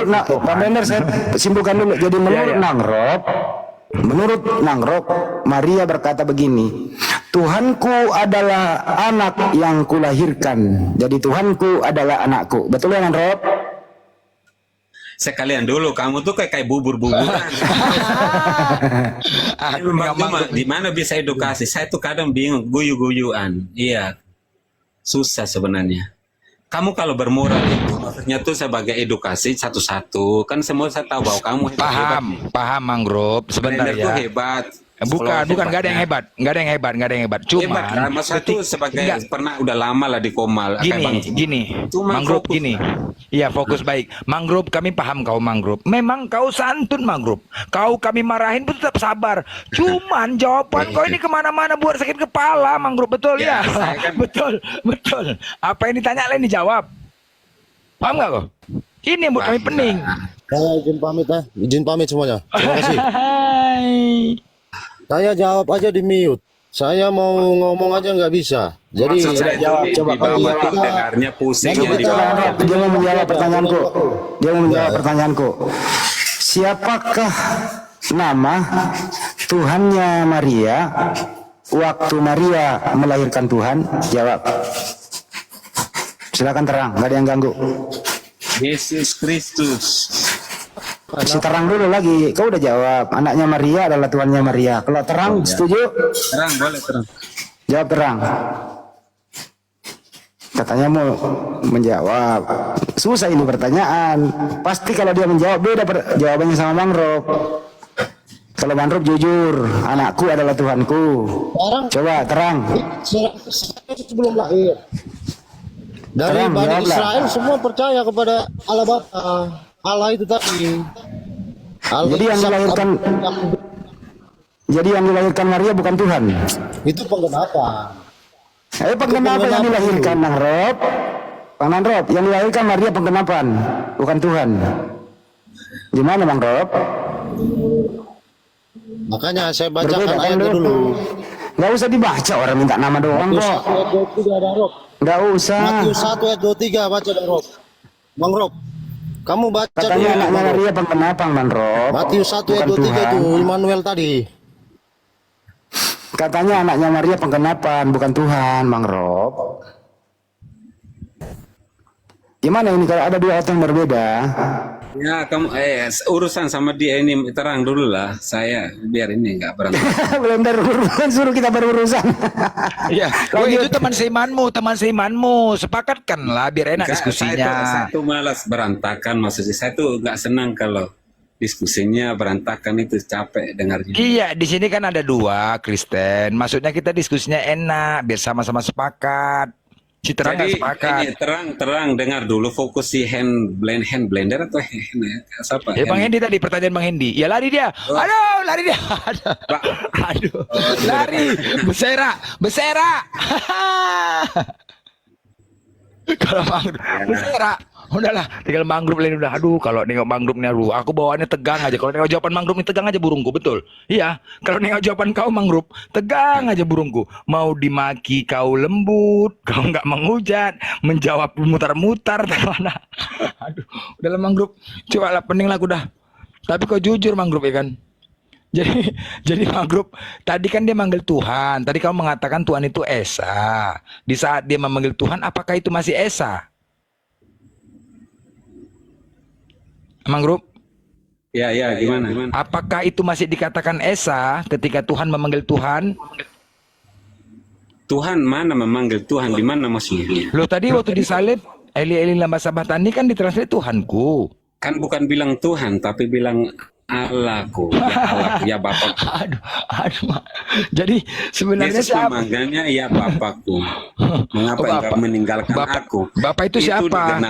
menurut Pak Bender saya simpulkan dulu. Jadi menurut Nangrop, Maria berkata begini, Tuhanku adalah anak yang kulahirkan. Jadi Tuhanku adalah anakku. Betul ya Nangrop? Sekalian dulu, kamu tuh kayak bubur-buburan. Di mana bisa edukasi? Saya tuh kadang bingung, guyu-guyuan. Iya, susah sebenarnya. Kamu kalau bermoral itu maksudnya tuh sebagai edukasi satu-satu. Kan semua saya tahu bahwa kamu Paham Mangrove. Sebentar Blender tuh ya. hebat. Bukan, nggak ada yang hebat, nggak ada yang hebat. Cuma hebat, kan? Masa tuh sebagai pernah udah lama lah di Komal. Gini, Mangrove gini. Iya, fokus baik. Mangrove, kami paham kau Mangrove. Memang kau santun Mangrove. Kami marahin pun tetap sabar. Cuman jawaban kau ini kemana-mana buat sakit kepala Mangrove, betul ya? Kan... betul. Apa yang ditanya lain dijawab. Paham nggak kau? Ini buat kami pening. Izin pamit semuanya. Terima kasih. Saya jawab aja di mute. Saya mau ngomong aja nggak bisa. Jadi saya jawab, coba dengarnya pusing. Dia mau menjawab pertanyaanku. Siapakah nama Tuhannya Maria waktu Maria melahirkan Tuhan? Jawab. Silakan terang, nggak ada yang ganggu. Yesus Kristus. Kasih terang dulu lagi. Kau udah jawab. Anaknya Maria adalah Tuhannya Maria. Kalau terang, setuju? Terang, boleh terang. Jawab terang. Katanya mau menjawab. Susah ini pertanyaan. Pasti kalau dia menjawab beda jawabannya sama Mangrove. Kalau Mangrove jujur, anakku adalah Tuhanku. Coba terang. Sebelum lahir. Dari Bani Israel semua percaya kepada Allah Bapa. Allah itu tadi. Jadi yang dilahirkan Maria bukan Tuhan. Itu penggenapan. Penggenapan yang dilahirkan Nangrop. Bang Nangrop, yang dilahirkan Maria penggenapan, bukan Tuhan. Gimana Bang Rob? Makanya saya bacakan ayatnya dulu. Nggak usah dibaca, orang minta nama doang kok. Nggak usah. Matius 1 ayat 23 baca dong Rob. Bang Rob. Kamu baca katanya anaknya Maria penggenapan Bang Rob. Matius 1 ayat 23 itu Immanuel tadi. Katanya anaknya Maria penggenapan, bukan Tuhan, Bang Rob. Gimana ini kalau ada dua ayat yang berbeda? Ya, kamu urusan sama dia ini terang dulu lah. Saya biar ini nggak berantem. Belum berurusan, suruh kita berurusan. Iya, itu teman seimanmu, sepakatkanlah biar enak diskusinya. Saya tuh malas berantakan, maksudnya saya tuh nggak senang kalau diskusinya berantakan, itu capek dengarnya. Iya, di sini kan ada dua Kristen. Maksudnya kita diskusinya enak, biar sama-sama sepakat. Si terang nggak sepakat. Ini terang dengar dulu, fokus si hand blender atau hand apa? Bang Hendi tadi pertanyaan Bang Hendi. Ya lari dia. Aduh, lari dia. Aduh. Lari. Bersera. Kalau bersera. Udahlah, tinggal mangrove lain udah. Aduh, kalau nengok mangrove-nya aku bawaannya tegang aja. Kalau nengok jawaban mangrove ini tegang aja burungku, betul. Iya, kalau nengok jawaban kau mangrove, tegang aja burungku. Mau dimaki kau lembut, kau nggak menghujat, menjawab mutar-mutar mana. Aduh, udahlah mangrove. Coba lah pening lah udah. Tapi kau jujur mangrove ya kan. Jadi mangrove tadi kan dia manggil Tuhan. Tadi kau mengatakan Tuhan itu Esa. Di saat dia memanggil Tuhan, apakah itu masih Esa? Mangrove? Ya, gimana? Apakah itu masih dikatakan Esa ketika Tuhan memanggil Tuhan? Tuhan mana memanggil Tuhan? Di mana maksudnya? Loh tadi waktu disalib, Eli lamba sabatani kan ditranslate Tuhanku. Kan bukan bilang Tuhan, tapi bilang Allahku. Ya Bapakku. Aduh. Jadi sebenarnya Yesus siapa? memanggilnya ya Bapakku. Mengapa engkau meninggalkan aku? Bapak itu siapa?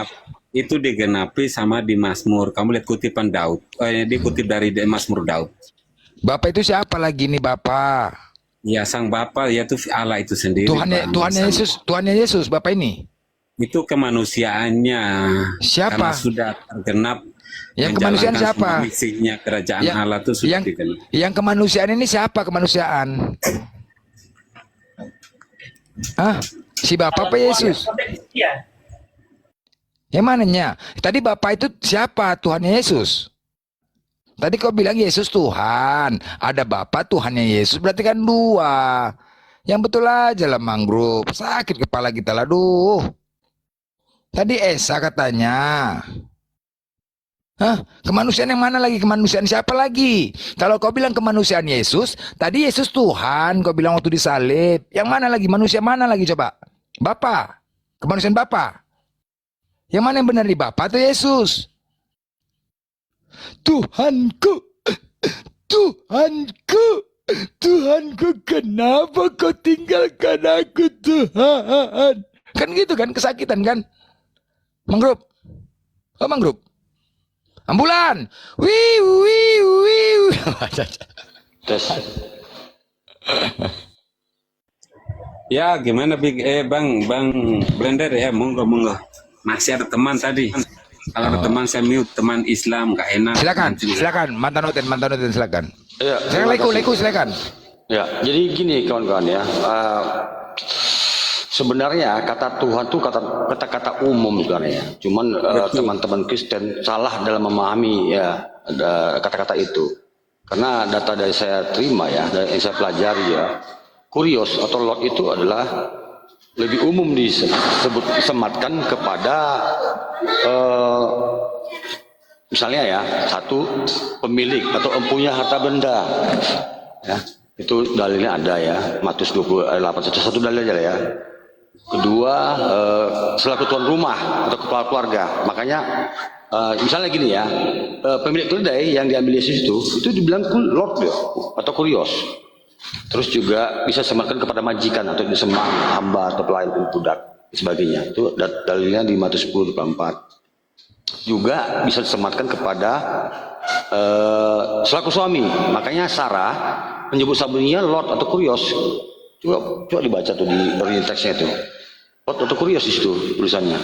Itu digenapi sama di Mazmur. Kamu lihat kutipan Daud. Dikutip dari Mazmur Daud. Bapak itu siapa lagi nih Bapak? Ya sang Bapa yaitu Allah itu sendiri. Tuhannya Yesus Bapak ini. Itu kemanusiaannya. Siapa? Karena sudah tergenap. Yang kemanusiaan siapa? Misinya kerajaan Allah itu sudah digenap. Yang kemanusiaan ini siapa kemanusiaan? Si Bapak apa Yesus? Yang mananya? Tadi Bapa itu siapa? Tuhan Yesus. Tadi kau bilang Yesus Tuhan, ada Bapa Tuhannya Yesus, berarti kan dua. Yang betul aja lah mangrove, sakit kepala kita lah, duh. Tadi Esa katanya. Hah? Kemanusiaan yang mana lagi? Kemanusiaan siapa lagi? Kalau kau bilang kemanusiaan Yesus, tadi Yesus Tuhan, kau bilang waktu disalib. Yang mana lagi? Manusia mana lagi coba? Bapa. Kemanusiaan Bapa. Yang mana yang benar di Bapa atau Yesus? Tuhanku, Tuhanku, Tuhanku, kenapa kau tinggalkan aku, Tuhan? Kan gitu kan, kesakitan kan? Mangrove, oh mangrove, ambulan, wih. Tes. Ya gimana Bang Blender ya, monggo. Masih ada teman tadi. Kalau ada teman saya mute, teman Islam gak enak. Silakan, mantan Oten silakan. Ya, Silakan Leku, silakan. Ya, jadi gini kawan-kawan ya. Sebenarnya kata Tuhan itu kata-kata umum sebenarnya. Cuman teman-teman Kristen salah dalam memahami ya kata-kata itu. Karena data dari saya terima ya, dari yang saya pelajari ya, kurios atau lot itu adalah lebih umum disematkan kepada misalnya ya, satu pemilik atau empunya harta benda ya, itu dalilnya ada ya, Matius 28 satu dalil aja ya. Kedua selaku tuan rumah atau kepala keluarga, makanya misalnya gini ya, pemilik keledai yang diambil Yesus itu dibilang lot ya, atau kurios. Terus juga bisa disematkan kepada majikan atau disembah hamba atau pelayan budak dan sebagainya. Itu dalilnya di Matius 10:24. Juga bisa disematkan kepada selaku suami. Makanya Sarah menyebut suaminya Lot atau kurios. Coba dibaca tuh di original teksnya itu. Lot atau kurios di situ tulisannya.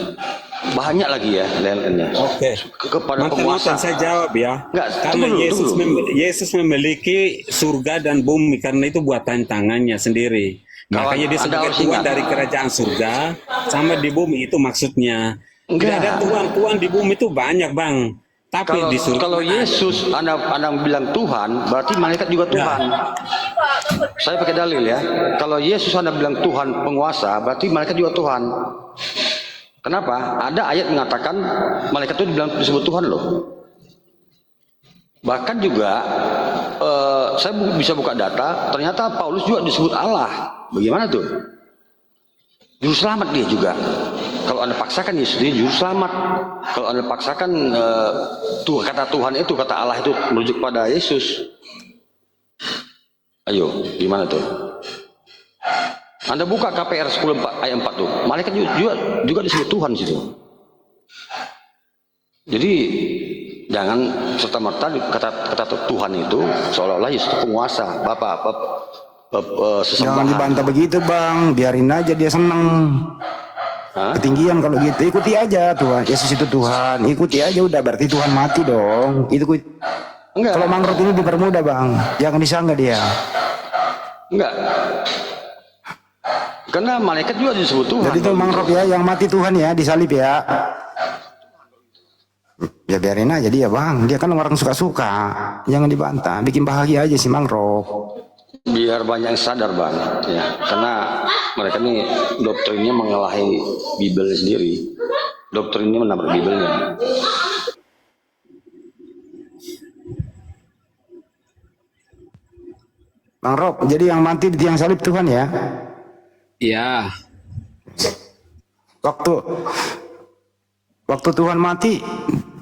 Banyak lagi ya lain-lainnya. Oke. Kepada penguasa. Saya jawab ya. Enggak, Karena tunggu. Yesus memiliki surga dan bumi karena itu buatan tangannya sendiri. Makanya dia sebagai Tuhan dari kerajaan surga sama di bumi itu maksudnya. Tidak ada Tuhan di bumi itu banyak Bang. Tapi di surga. Kalau Yesus Anda bilang Tuhan, berarti malaikat juga Tuhan. Saya pakai dalil ya. Kalau Yesus Anda bilang Tuhan penguasa, berarti malaikat juga Tuhan. Kenapa? Ada ayat mengatakan malaikat itu disebut Tuhan loh. Bahkan juga saya bisa buka data, ternyata Paulus juga disebut Allah. Bagaimana tuh? Juru selamat dia juga. Kalau Anda paksakan Yesus dia juru selamat. Kalau Anda paksakan kata Tuhan itu, kata Allah itu merujuk pada Yesus. Ayo, gimana tuh? Anda buka KPR 10 ayat 4 tuh. Malaikat juga disebut Tuhan situ. Jadi jangan serta-merta kata Tuhan itu seolah-olah Yesus penguasa, Bapak sesembahan. Jangan dibantah begitu Bang, biarin aja dia seneng. Ketinggian kalau gitu, ikuti aja Tuhan. Yesus itu Tuhan, ikuti aja udah, berarti Tuhan mati dong. Itu enggak. Kalau mangrove ini dipermudah Bang, jangan disangka dia. Enggak. Karena malaikat juga disebut Tuhan. Jadi itu mangrove ya, yang mati Tuhan ya, disalib ya. Ya biarin aja dia Bang, dia kan orang suka-suka. Jangan dibantah, bikin bahagia aja si mangrove. Biar banyak yang sadar Bang, ya. Karena mereka ini doktrinnya mengalahi Bible sendiri. Doktrinnya menabrak Bible-nya. Mangrove, jadi yang mati di tiang salib Tuhan ya. Iya. Waktu Tuhan mati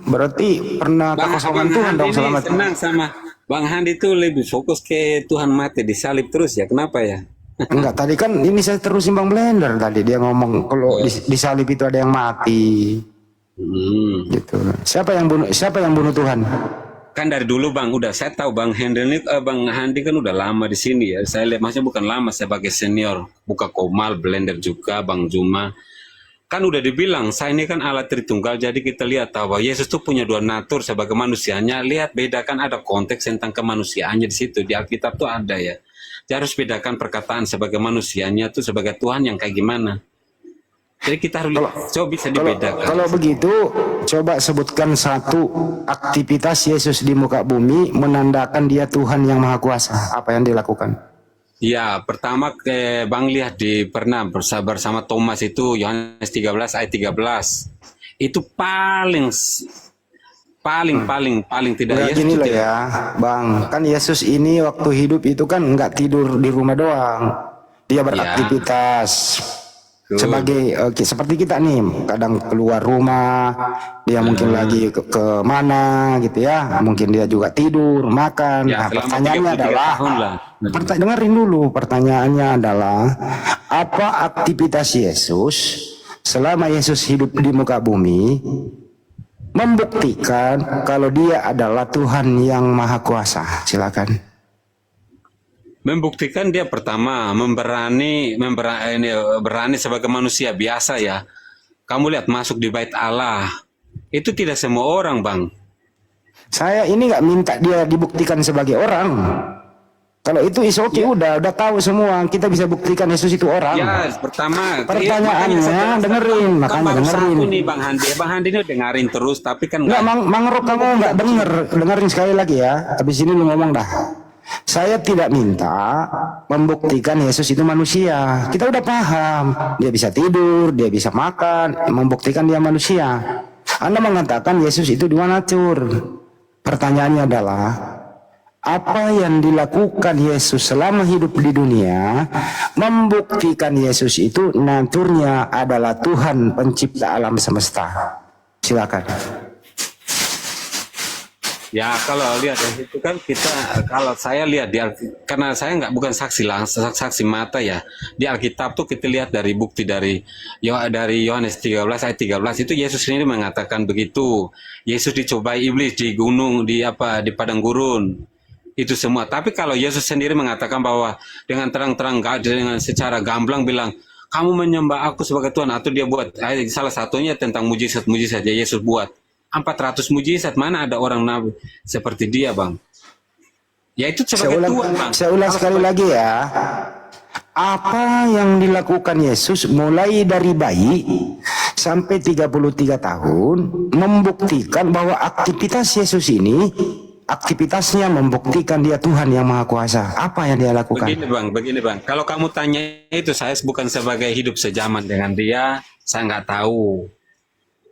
berarti pernah kekosongan Tuhan dong selama itu. Senang sama Bang Handi itu lebih fokus ke Tuhan mati disalib terus ya. Kenapa ya? Enggak, tadi kan ini saya terusin Bang Blender tadi dia ngomong kalau disalib itu ada yang mati. Gitu. Siapa yang bunuh Tuhan? Kan dari dulu Bang, udah saya tahu Bang Handi kan udah lama di sini ya. Saya lihat maksudnya bukan lama sebagai senior, buka Komal, Blender juga, Bang Juma. Kan udah dibilang, saya ini kan Allah Tritunggal, jadi kita lihat bahwa Yesus tuh punya dua natur sebagai manusianya. Lihat bedakan ada konteks tentang kemanusiaannya di situ, di Alkitab tuh ada ya. Jadi harus bedakan perkataan sebagai manusianya tuh sebagai Tuhan yang kayak gimana. Jadi kita harus coba bisa dibedakan. Kalau begitu, coba sebutkan satu aktivitas Yesus di muka bumi menandakan dia Tuhan yang Maha Kuasa. Apa yang dilakukan? Ya, pertama Bang lihat pernah bersama Thomas itu Yohanes 13 ayat 13. Itu paling tidak Nggak Yesus gini loh tidak. ya, Bang. Kan Yesus ini waktu hidup itu kan nggak tidur di rumah doang. Dia beraktivitas. Sebagai seperti kita nih, kadang keluar rumah, dia mungkin lagi ke mana gitu ya, mungkin dia juga tidur, makan. Ya, Nah, selama pertanyaannya 33 adalah, tahun lah. dengerin dulu, pertanyaannya adalah, apa aktivitas Yesus selama Yesus hidup di muka bumi membuktikan kalau dia adalah Tuhan yang Maha Kuasa? Silakan. Membuktikan dia pertama berani sebagai manusia biasa ya. Kamu lihat masuk di bait Allah. Itu tidak semua orang, Bang. Saya ini nggak minta dia dibuktikan sebagai orang. Kalau itu is oke, udah tahu semua. Kita bisa buktikan Yesus itu orang. Ya, pertama Pertanyaannya, dengerin, makanya dengerin. Satu nih Bang Handi. Bang Handi ini dengerin terus, tapi kan Nggak, Mang Rob, kamu nggak dengerin sekali lagi ya. Habis ini lu ngomong dah. Saya tidak minta membuktikan Yesus itu manusia. Kita udah paham. Dia bisa tidur, dia bisa makan, membuktikan dia manusia. Anda mengatakan Yesus itu dua natur. Pertanyaannya adalah, apa yang dilakukan Yesus selama hidup di dunia membuktikan Yesus itu naturnya adalah Tuhan pencipta alam semesta? Silakan. ya kalau lihat itu kan kalau saya lihat karena saya bukan saksi langsung, saksi mata ya. Di Alkitab tuh kita lihat dari bukti dari Yohanes 13 ayat 13 itu Yesus sendiri mengatakan begitu. Yesus dicobai iblis di gunung di padang gurun. Itu semua. Tapi kalau Yesus sendiri mengatakan bahwa dengan terang-terang dengan secara gamblang bilang, kamu menyembah aku sebagai Tuhan, atau dia buat salah satunya tentang mujizat-mujizat ya Yesus buat 400 mujizat. Mana ada orang nabi seperti dia, Bang? Ya itu sebagai Tuhan, Bang. Saya ulang sekali lagi ya. Apa yang dilakukan Yesus mulai dari bayi sampai 33 tahun membuktikan bahwa aktivitas Yesus ini, aktivitasnya membuktikan dia Tuhan yang Maha Kuasa. Apa yang dia lakukan? Begini bang. Kalau kamu tanya itu, saya bukan sebagai hidup sejaman dengan dia, saya nggak tahu.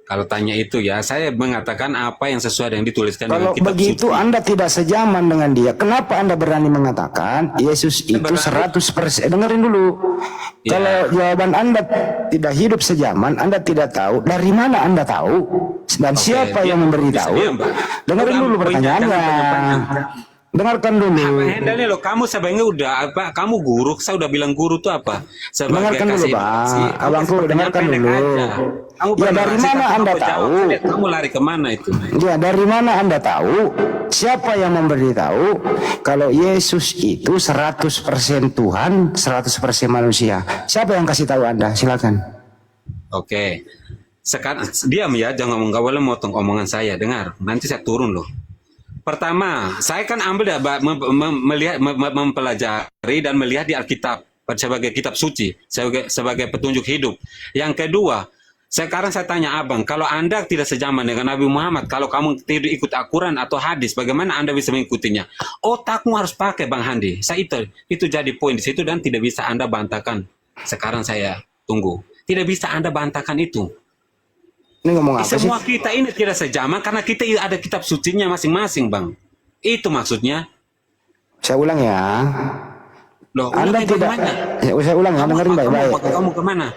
Kalau tanya itu ya, saya mengatakan apa yang sesuai dengan dituliskan Kalau dengan kitab begitu suci. Anda tidak sejaman dengan dia, kenapa Anda berani mengatakan Yesus itu 100%? Dengerin dulu. Ya. Kalau jawaban Anda tidak hidup sejaman, Anda tidak tahu. Dari mana Anda tahu? Dan siapa yang memberitahu? Dengerin dulu pertanyaannya. Dengarkan dulu. Hendaknya loh, kamu sebenarnya udah kamu guru, saya udah bilang guru tuh apa? Dengarkan dulu, Pak. Abangku, dengarkan dulu. Ya, dari mana Anda tahu? Kamu lari kemana itu? Ya, dari mana Anda tahu? Siapa yang memberitahu kalau Yesus itu 100% Tuhan, 100% manusia? Siapa yang kasih tahu Anda? Silakan. Oke. Sekarang diam ya, jangan nggak boleh motong omongan saya. Dengar, nanti saya turun loh. Pertama, saya kan ambil melihat, mempelajari dan melihat di Alkitab sebagai kitab suci, sebagai petunjuk hidup. Yang kedua, sekarang saya tanya abang, kalau Anda tidak sejaman dengan Nabi Muhammad, kalau kamu tidak ikut Al-Quran atau hadis, bagaimana Anda bisa mengikutinya? Otakmu harus pakai, Bang Handi. Itu jadi poin di situ dan tidak bisa Anda bantahkan. Sekarang saya tunggu. Tidak bisa Anda bantahkan itu. Ini ngomong apa sih? Semua kita ini tidak sejaman karena kita ada kitab sucinya masing-masing, Bang. Itu maksudnya. Saya ulang ya. Loh, Anda tidak. Ya, saya ulang ya, dengerin baik-baik. Kamu kemana?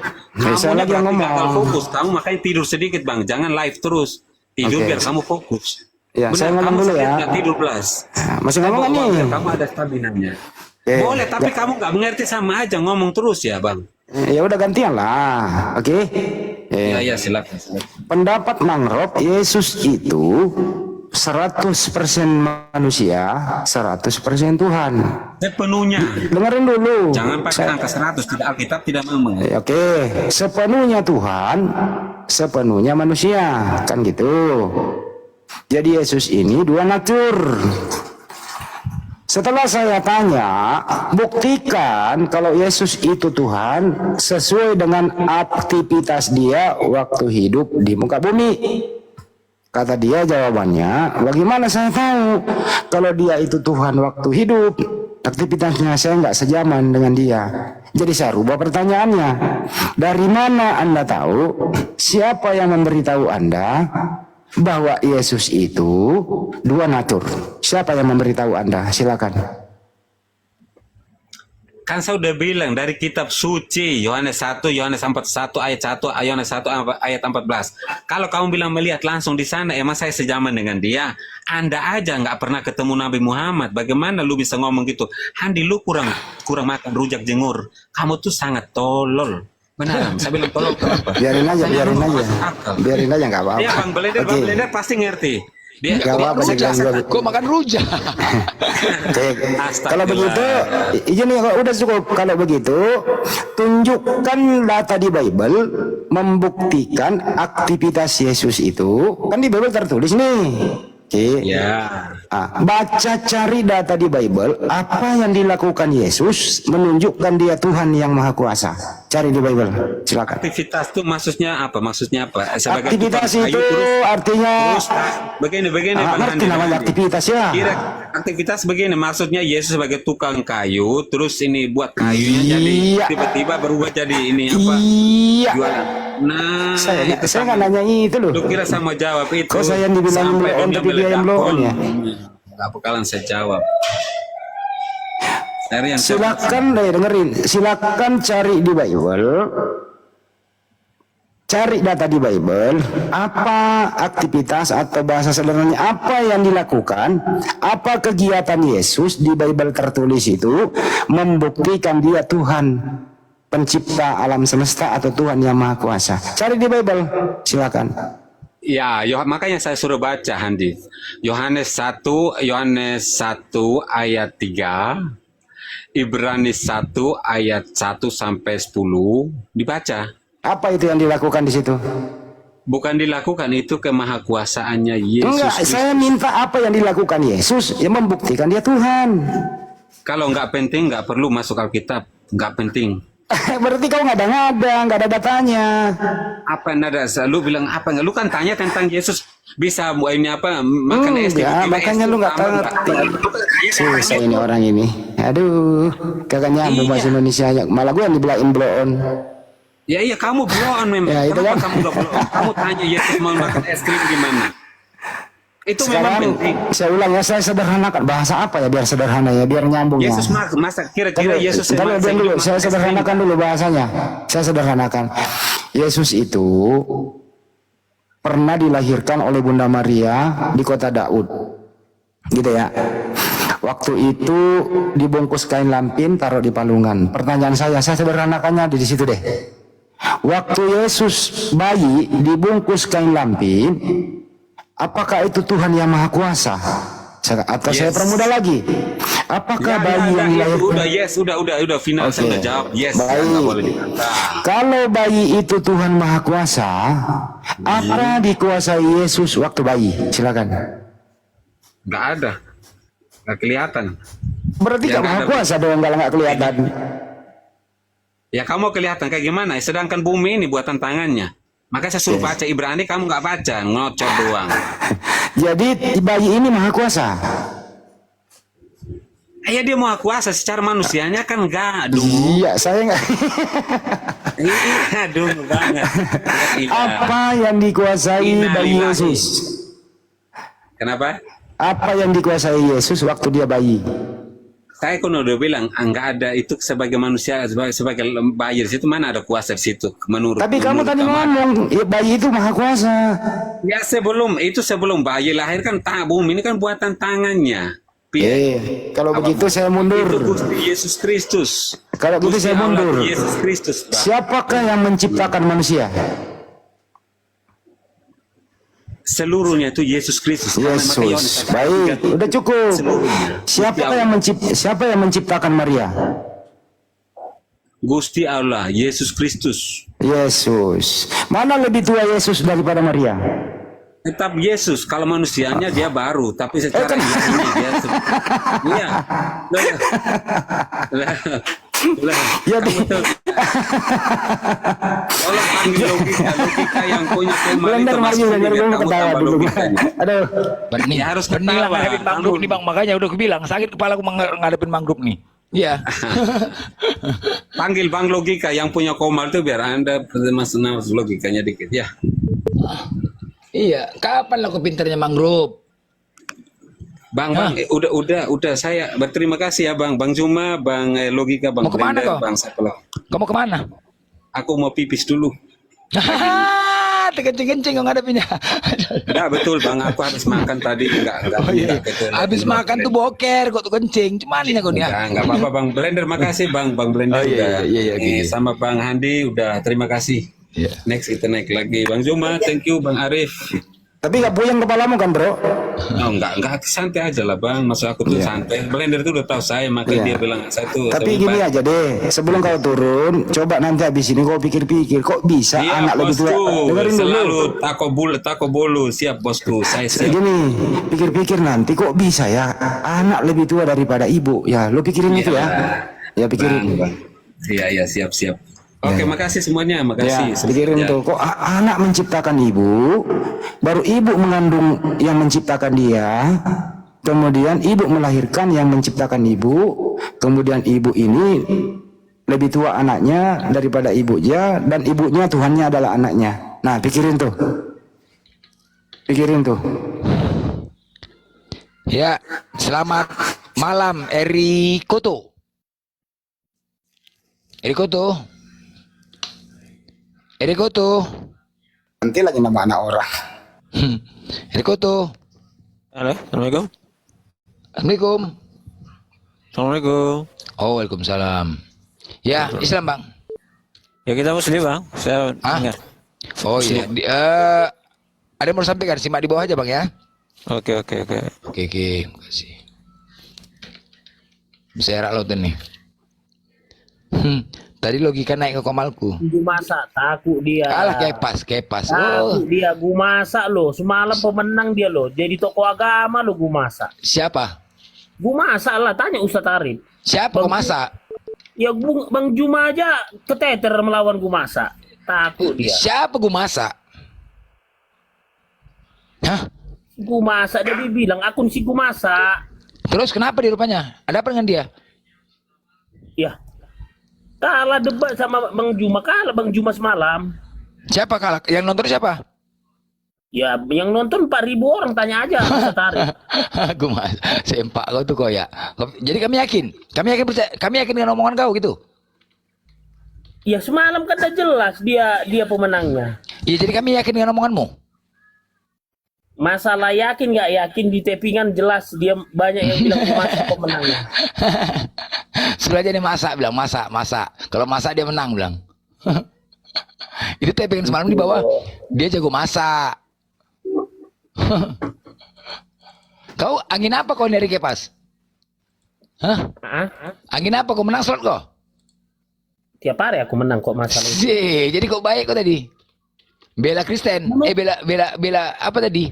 Saya lagi yang ngomong. Gagal fokus. Kamu makanya tidur sedikit, Bang. Jangan live terus. Tidur biar kamu fokus. Ya, Benar, saya ngomong dulu ya. Tidur plus. Masih ngomong kan nih? Kamu ada staminanya. Boleh, tapi kamu nggak mengerti, sama aja ngomong terus ya, Bang. Ya udah gantian lah. Oke. Ya, silakan. Pendapat Mang Rob, Yesus itu 100% manusia, 100% Tuhan. Sepenuhnya. Dengerin dulu. Jangan pakai angka 100, tidak Alkitab tidak ngomong. Oke, sepenuhnya Tuhan, sepenuhnya manusia, kan gitu. Jadi Yesus ini dua natur. Setelah saya tanya, buktikan kalau Yesus itu Tuhan sesuai dengan aktivitas dia waktu hidup di muka bumi. Kata dia jawabannya, bagaimana saya tahu kalau dia itu Tuhan waktu hidup? Aktivitasnya saya nggak sejaman dengan dia. Jadi saya rubah pertanyaannya. Dari mana Anda tahu? Siapa yang memberitahu Anda bahwa Yesus itu dua natur? Siapa yang memberitahu Anda? Silakan. Kan saya udah bilang dari kitab suci Yohanes 1, Yohanes 41 ayat 1, Yohanes 1 ayat 14. Kalau kamu bilang melihat langsung di sana, emang saya sejaman dengan dia? Anda aja nggak pernah ketemu Nabi Muhammad. Bagaimana lu bisa ngomong gitu? Handi, lu kurang makan rujak jengur. Kamu tuh sangat tolol. Benar, saya bilang tolol kenapa? Biarin aja, Saya biarin ngomong aja. masuk akal. Biarin aja nggak apa-apa. Dia Bang Beleder, Oke. Bang Beleder pasti ngerti. Dia Nggak apa-apa, saya bilang juga. Kok makan rujak? Oke. Astagfirullah. Kalau begitu, izin ya, udah cukup. Kalau begitu, tunjukkan data di Bible membuktikan aktivitas Yesus itu. Kan di Bible tertulis nih. Oke. Ya. Baca cari data di Bible, apa yang dilakukan Yesus menunjukkan dia Tuhan yang Maha Kuasa. Cari di Bible, silakan. Aktivitas itu maksudnya apa? Maksudnya apa? Sebagai Aktivitas tukang kayu, itu terus artinya begini Bang ngerti Handi, namanya Bang Handi. aktivitas ya. Kira aktivitas begini, maksudnya Yesus sebagai tukang kayu, terus ini buat kayunya jadi Iya. tiba-tiba berubah jadi ini apa? Iya. Jualan. Nah, Saya itu nggak sama. nanya itu loh. Lu kira sama jawab itu? Kok saya yang dibilang sampai blow on, dunia tapi dia yang blow on ya? Nggak bakalan saya jawab. Dari yang Silakan deh dengerin. Silakan cari di Bible. Cari data di Bible, apa aktivitas atau bahasa sederhananya apa yang dilakukan, apa kegiatan Yesus di Bible tertulis itu membuktikan dia Tuhan pencipta alam semesta atau Tuhan yang Maha Kuasa. Cari di Bible, silakan. Ya, makanya saya suruh baca Handi. Yohanes 1 ayat 3, Ibrani 1 ayat 1 sampai 10 dibaca. Apa itu yang dilakukan di situ? Bukan dilakukan, itu kemahakuasaannya Yesus. Enggak, Kristus. saya minta apa yang dilakukan Yesus yang membuktikan dia Tuhan. Kalau nggak penting nggak perlu masuk Alkitab, nggak penting. Berarti kau nggak ada datanya. Apa yang ada? Lu bilang apa nggak? Lu kan tanya tentang Yesus bisa ini apa makan es Ya, tiba-tiba makanya es lu nggak tambah ngerti. nggak- Susah ini orang ini. Aduh, kagak nyambung Iya. bahasa Indonesia aja. Malah gue yang dibelain blow on. Ya iya, kamu blow on memang. Ya, itu Kenapa kan. kamu nggak blow on? Kamu tanya Yesus mau makan es krim gimana? Itu memang Sekarang penting. saya ulang ya, saya sederhanakan bahasa apa ya biar sederhana ya, biar nyambung ya. Yesus masa kira-kira Yesus Kalau memang dulu, hidup saya makan es krim? sederhanakan dulu bahasanya. Saya sederhanakan. Yesus itu pernah dilahirkan oleh Bunda Maria di kota Daud. Gitu ya. Waktu itu dibungkus kain lampin, taruh di palungan. Pertanyaan saya sederhanakannya di situ deh. Waktu Yesus bayi dibungkus kain lampin, apakah itu Tuhan yang Maha Kuasa? Atau saya Yes. permudah lagi. Apakah bayi yang dilahirkan? Udah final saya Oke. udah jawab. Yes, Baik. nggak boleh dibantah. Kalau bayi itu Tuhan Maha Kuasa, apa dikuasai Yesus waktu bayi? Silakan. Nggak ada, nggak kelihatan. Berarti Ya, nggak Maha nggak ada. Kuasa dong kalau nggak kelihatan. Ya kamu kelihatan kayak gimana? Sedangkan bumi ini buatan tangannya. Maka saya suruh baca Ibrani, kamu nggak baca, ngocor doang. Jadi bayi ini Maha Kuasa. Ya dia mau kuasa secara manusianya kan enggak, aduh. Iya, saya nggak. Iya, aduh banget. Ya, Apa yang dikuasai bayi Innalillahi. Yesus? Kenapa? Apa yang dikuasai Yesus waktu dia bayi? Saya kan udah bilang, enggak ada itu sebagai manusia, sebagai bayi di situ mana ada kuasa di situ menurut. Tapi kamu menurut tadi kamu. ngomong ya, bayi itu Maha Kuasa. Ya sebelum bayi lahir kan bumi ini kan buatan tangannya. Kalau begitu saya mundur. Itu Gusti Yesus Kristus. Kalau gitu Gusti saya Allah, mundur. Yesus Kristus. Pak. Siapakah yang menciptakan manusia? Seluruhnya itu Yesus Kristus. Karena maka Yohanes Yesus. ayat Baik, 3, udah cukup. seluruhnya. Siapa yang menciptakan Maria? Gusti Allah, Yesus Kristus. Yesus. Mana lebih tua Yesus daripada Maria? Tetap Yesus. Kalau manusianya dia baru, tapi secara ilahinya dia iya. Lah, Ya, kamu tuh tolong panggil logika yang punya koma Blender itu maju, masuk Blender biar gue kamu ketawa tambah dulu. logikanya. Aduh. Benih Ya, harus benih lah ketawa. ngadepin Bang Grup nih Bang, makanya udah aku bilang sakit kepala aku ngadepin Bang Grup nih. Iya. Panggil Bang Logika yang punya Komal itu biar Anda masuk logikanya dikit ya. Iya, kapan lah aku pinternya Bang Grup? Bang, udah saya berterima kasih ya Bang Juma, Bang Logika, Bang Mau kemana Blender, kau? Bang Sapela. Kamu kemana? Aku mau pipis dulu. Kencing-kencing kok ngadepinnya. Enggak betul Bang, aku habis makan tadi enggak Oh iya. ke toilet. Habis makan tuh boker kok tuh kencing. Cuman ini kau nih ya. Enggak apa-apa Bang Blender, makasih Bang Blender Oh, iya, udah. iya, gini. Sama Bang Handi udah, terima kasih. Iya. Next kita naik lagi Bang Juma, thank you Bang Arif. Tapi gak puyeng kepalamu kan bro? Oh enggak santai aja lah Bang, maksud aku tuh santai. Blender tuh udah tahu saya, makanya Iya. dia bilang saya tuh. Tapi gini aja deh, sebelum kau turun, coba nanti habis ini kau pikir-pikir, kok bisa Iya anak lebih tua? bosku, Dengerin dulu. selalu tako bolu, siap bosku, saya siap. Gini, pikir-pikir nanti kok bisa ya anak lebih tua daripada ibu? Ya, lo pikirin itu ya. Ya pikirin. Bang. Iya siap. Oke, makasih semuanya, Ya, makasih. pikirin tuh, kok anak menciptakan ibu, baru ibu mengandung yang menciptakan dia, kemudian ibu melahirkan yang menciptakan ibu, kemudian ibu ini lebih tua anaknya daripada ibunya, dan ibunya Tuhannya adalah anaknya. Nah, pikirin tuh. Ya, selamat malam Eri Koto. Nanti lagi nama anak orang. Eri Koto. Halo, Assalamualaikum. Assalamualaikum. Assalamualaikum. Oh, waalaikumsalam. Ya, Islam Bang. Ya kita muslim bang. Saya dengar. Oh iya. Ada yang mau sampaikan? Simak di bawah aja Bang ya. Oke. Oke, makasih. Bisa erak lautan nih. Tadi logika naik ke komalku. Gua masak takut dia. Kalah kepas. Oh, Takut dia gua masak loh. Semalam pemenang dia loh. Jadi tokoh agama loh gua masak. siapa? Gua masak lah, tanya Ustaz Arif. Siapa kau masak? Ya Bang Juma aja keteter melawan gua masak. Takut dia. Siapa gua masak? Hah? Gua masak, dia bilang akun si gua masak. Terus kenapa dia rupanya? Ada apa dengan dia? Ya. Kalah debat sama Bang Juma, kalah Bang Juma semalam. Siapa kalah? Yang nonton siapa? Ya, yang nonton 4.000 orang, tanya aja Ustaz Arif. Gue mas, sempak kau tuh kau ya. Jadi kami yakin percaya, kami yakin dengan omongan kau gitu. Ya semalam kan udah jelas dia pemenangnya. Iya, jadi kami yakin dengan omonganmu. Masalah yakin nggak yakin di tapingan jelas dia banyak yang bilang gua masak pemenangnya. Sebelah aja dia masak. Kalau masak dia menang bilang. Itu tapingan semalam di bawah. Dia jago masak. Kau angin apa kau dari Kepas? Hah? Angin apa kau menang slot kau? Tiap hari aku menang kok masalah itu. Jadi kok baik kau tadi? Bela Kristen. Bela apa tadi?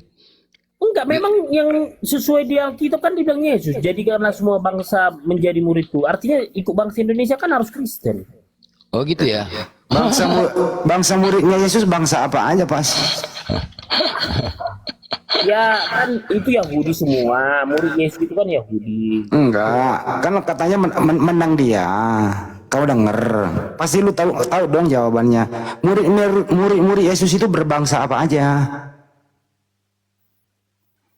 Enggak, memang yang sesuai di Alkitab kan dibilang Yesus. Jadi karena semua bangsa menjadi muridku. Artinya ikut bangsa Indonesia kan harus Kristen. Oh gitu ya. Bangsa muridnya Yesus bangsa apa aja pas? Ya kan itu Yahudi semua. Murid Yesus itu kan Yahudi. Enggak, kan katanya menang dia. Kau denger, pasti lu tahu dong jawabannya. Murid Yesus itu berbangsa apa aja?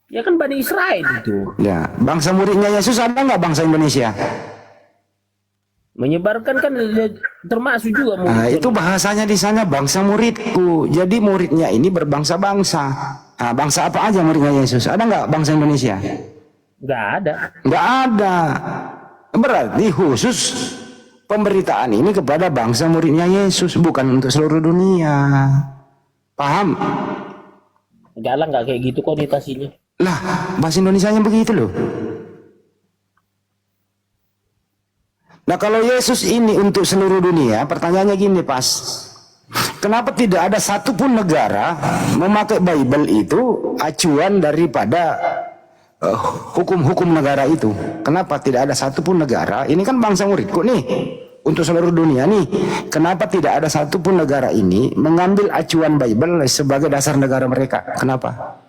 Ya kan Bani Israel itu. Ya, bangsa muridnya Yesus ada nggak bangsa Indonesia? Menyebarkan kan termasuk juga murid. Nah, itu bahasanya di sana bangsa muridku. Jadi muridnya ini berbangsa-bangsa. Nah, bangsa apa aja muridnya Yesus? Ada nggak bangsa Indonesia? Nggak ada. Nggak ada. Berarti khusus pemberitaan ini kepada bangsa muridnya Yesus, bukan untuk seluruh dunia. Paham? Enggak lah, nggak kayak gitu konotasinya. Lah, bahasa Indonesianya begitu loh. Nah, kalau Yesus ini untuk seluruh dunia, pertanyaannya gini pas. Kenapa tidak ada satupun negara memakai Bible itu acuan daripada hukum-hukum negara itu? Kenapa tidak ada satupun negara? Ini kan bangsa muridku nih, untuk seluruh dunia nih. Kenapa tidak ada satupun negara ini mengambil acuan Bible sebagai dasar negara mereka? Kenapa?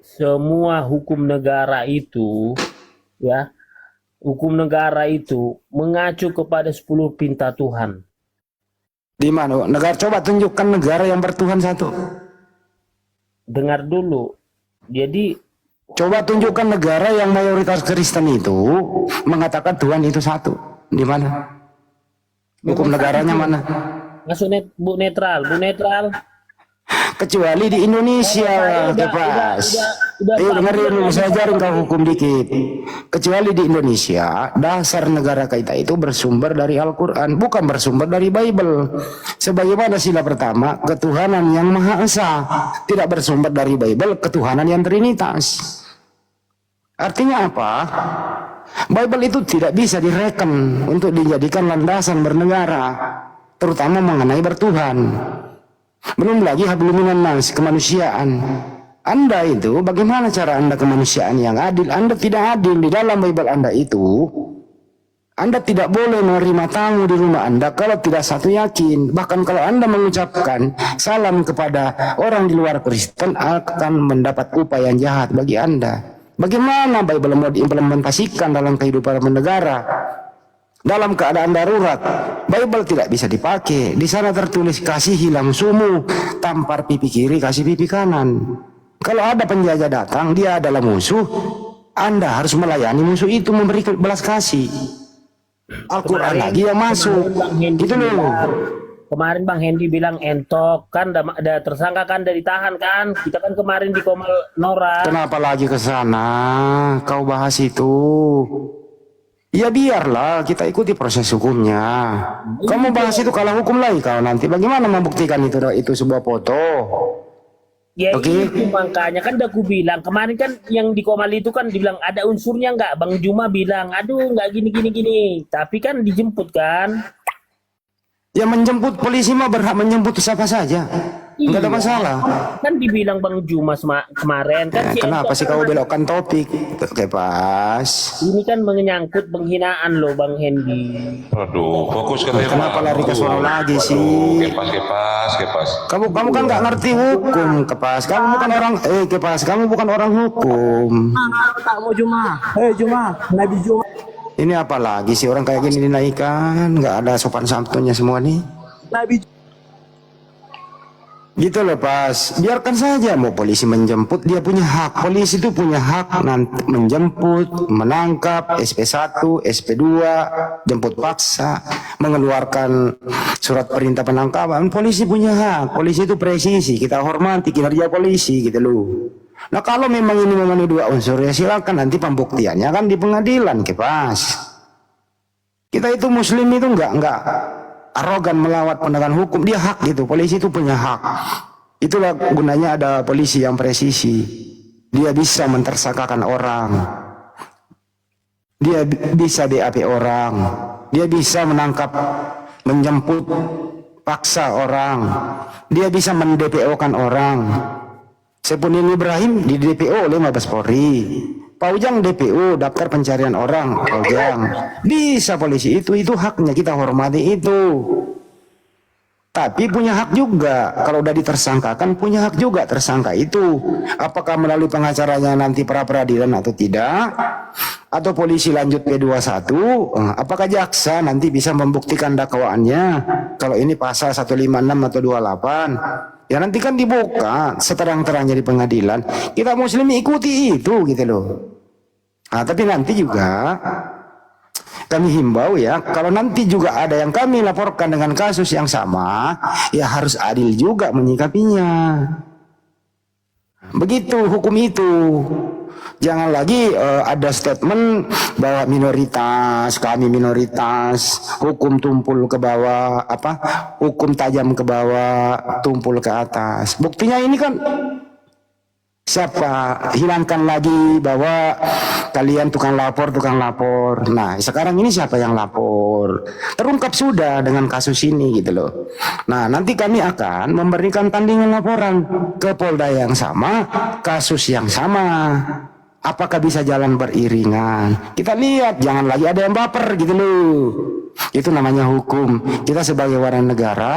Semua hukum negara itu, ya, hukum negara itu mengacu kepada 10 perintah Tuhan. Di mana negara? Coba tunjukkan negara yang bertuhan satu. Dengar dulu. Jadi Coba tunjukkan negara yang mayoritas Kristen itu mengatakan Tuhan itu satu. Di mana? Hukum negaranya mana? masuk Bu Netral, Bu Netral. Kecuali di Indonesia, Kepas. Dengerin dulu, saya ajarin kau hukum dikit. Kecuali di Indonesia, dasar negara kita itu bersumber dari Al-Quran, bukan bersumber dari Bible. Sebagaimana sila pertama, ketuhanan yang Maha Esa, tidak bersumber dari Bible, ketuhanan yang Trinitas. Artinya apa? Bible itu tidak bisa direken untuk dijadikan landasan bernegara, terutama mengenai bertuhan. Belum lagi hablum minan nas, kemanusiaan. Anda itu bagaimana cara Anda kemanusiaan yang adil? Anda tidak adil di dalam Bible Anda itu. Anda tidak boleh menerima tamu di rumah Anda kalau tidak satu yakin. Bahkan kalau Anda mengucapkan salam kepada orang di luar Kristen akan mendapat upaya yang jahat bagi Anda. Bagaimana Bible mau diimplementasikan dalam kehidupan bernegara? Dalam keadaan darurat, Bible tidak bisa dipakai. Di sana tertulis kasihilah musuhmu, tampar pipi kiri, kasih pipi kanan. Kalau ada penjajah datang, dia adalah musuh, Anda harus melayani musuh itu, memberi belas kasih. Al-Quran lagi yang masuk. Gitu loh. Kemarin Bang Hendy bilang entok kan, ada tersangka kan, dari tahan kan. Kita kan kemarin di Komal Nora. Kenapa lagi ke sana? Kau bahas itu. Ya biarlah kita ikuti proses hukumnya. Kamu bahas itu kalau hukum lagi kau nanti bagaimana membuktikan itu sebuah foto? Ya Oke. itu makanya kan udah aku bilang kemarin kan yang di Komal itu kan dibilang ada unsurnya nggak. Bang Juma bilang aduh nggak gini. Tapi kan dijemput kan. Ya menjemput polisi mah berhak menjemput siapa saja. Enggak ada masalah. Kan dibilang Bang Juma kemarin kan. Kenapa sih kau belokkan topik? Oke, pas. Ini kan menyangkut penghinaan loh Bang Hendy. Aduh, fokus ke tema. Kenapa lari ke soal lagi sih? Kepas. Kamu kan nggak ngerti hukum, Kepas. Kamu bukan orang Kepas, kamu bukan orang hukum. Tak mau Juma. Juma, Nabi Juma. Ini apa lagi sih orang kayak gini dinaikkan? Nggak ada sopan santunnya semua nih. Nabi Gitu loh, Pas. Biarkan saja mau polisi menjemput, dia punya hak. Polisi itu punya hak nanti menjemput, menangkap, SP1, SP2, jemput paksa, mengeluarkan surat perintah penangkapan. Polisi punya hak. Polisi itu presisi, kita hormati kinerja polisi gitu loh. Nah kalau memang ini memenuhi dua unsur ya silakan nanti pembuktiannya kan di pengadilan, Kepas. Kita itu muslim itu enggak arogan melawat penegakan hukum, dia hak gitu. Polisi itu punya hak. Itulah gunanya ada polisi yang presisi. Dia bisa mentersangkakan orang. Dia bisa BAP orang. Dia bisa menangkap, menjemput paksa orang. Dia bisa mendpo-kan orang. Saipudin Ibrahim di DPO oleh Mabes Polri. Pak Ujang DPO, daftar pencarian orang, Pak Ujang. Bisa polisi itu haknya, kita hormati itu. Tapi punya hak juga, kalau udah ditersangkakan punya hak juga tersangka itu. Apakah melalui pengacaranya nanti pra peradilan atau tidak? Atau polisi lanjut P21? Apakah jaksa nanti bisa membuktikan dakwaannya? Kalau ini pasal 156 atau 28. Ya nanti kan dibuka seterang-terangnya di pengadilan. Kita muslim ikuti itu gitu loh. Nah, tapi nanti juga kami himbau ya, kalau nanti juga ada yang kami laporkan dengan kasus yang sama, ya harus adil juga menyikapinya. Begitu hukum itu. Jangan lagi ada statement bahwa kami minoritas, hukum tumpul ke bawah, hukum tajam ke bawah, tumpul ke atas. Buktinya ini kan siapa? Hilangkan lagi bahwa kalian tukang lapor. Nah, sekarang ini siapa yang lapor? lapor. Terungkap sudah dengan kasus ini gitu loh. Nah, nanti kami akan memberikan tandingan laporan ke Polda yang sama, kasus yang sama. Apakah bisa jalan beriringan? Kita lihat, jangan lagi ada yang baper gitu loh. Itu namanya hukum. Kita sebagai warga negara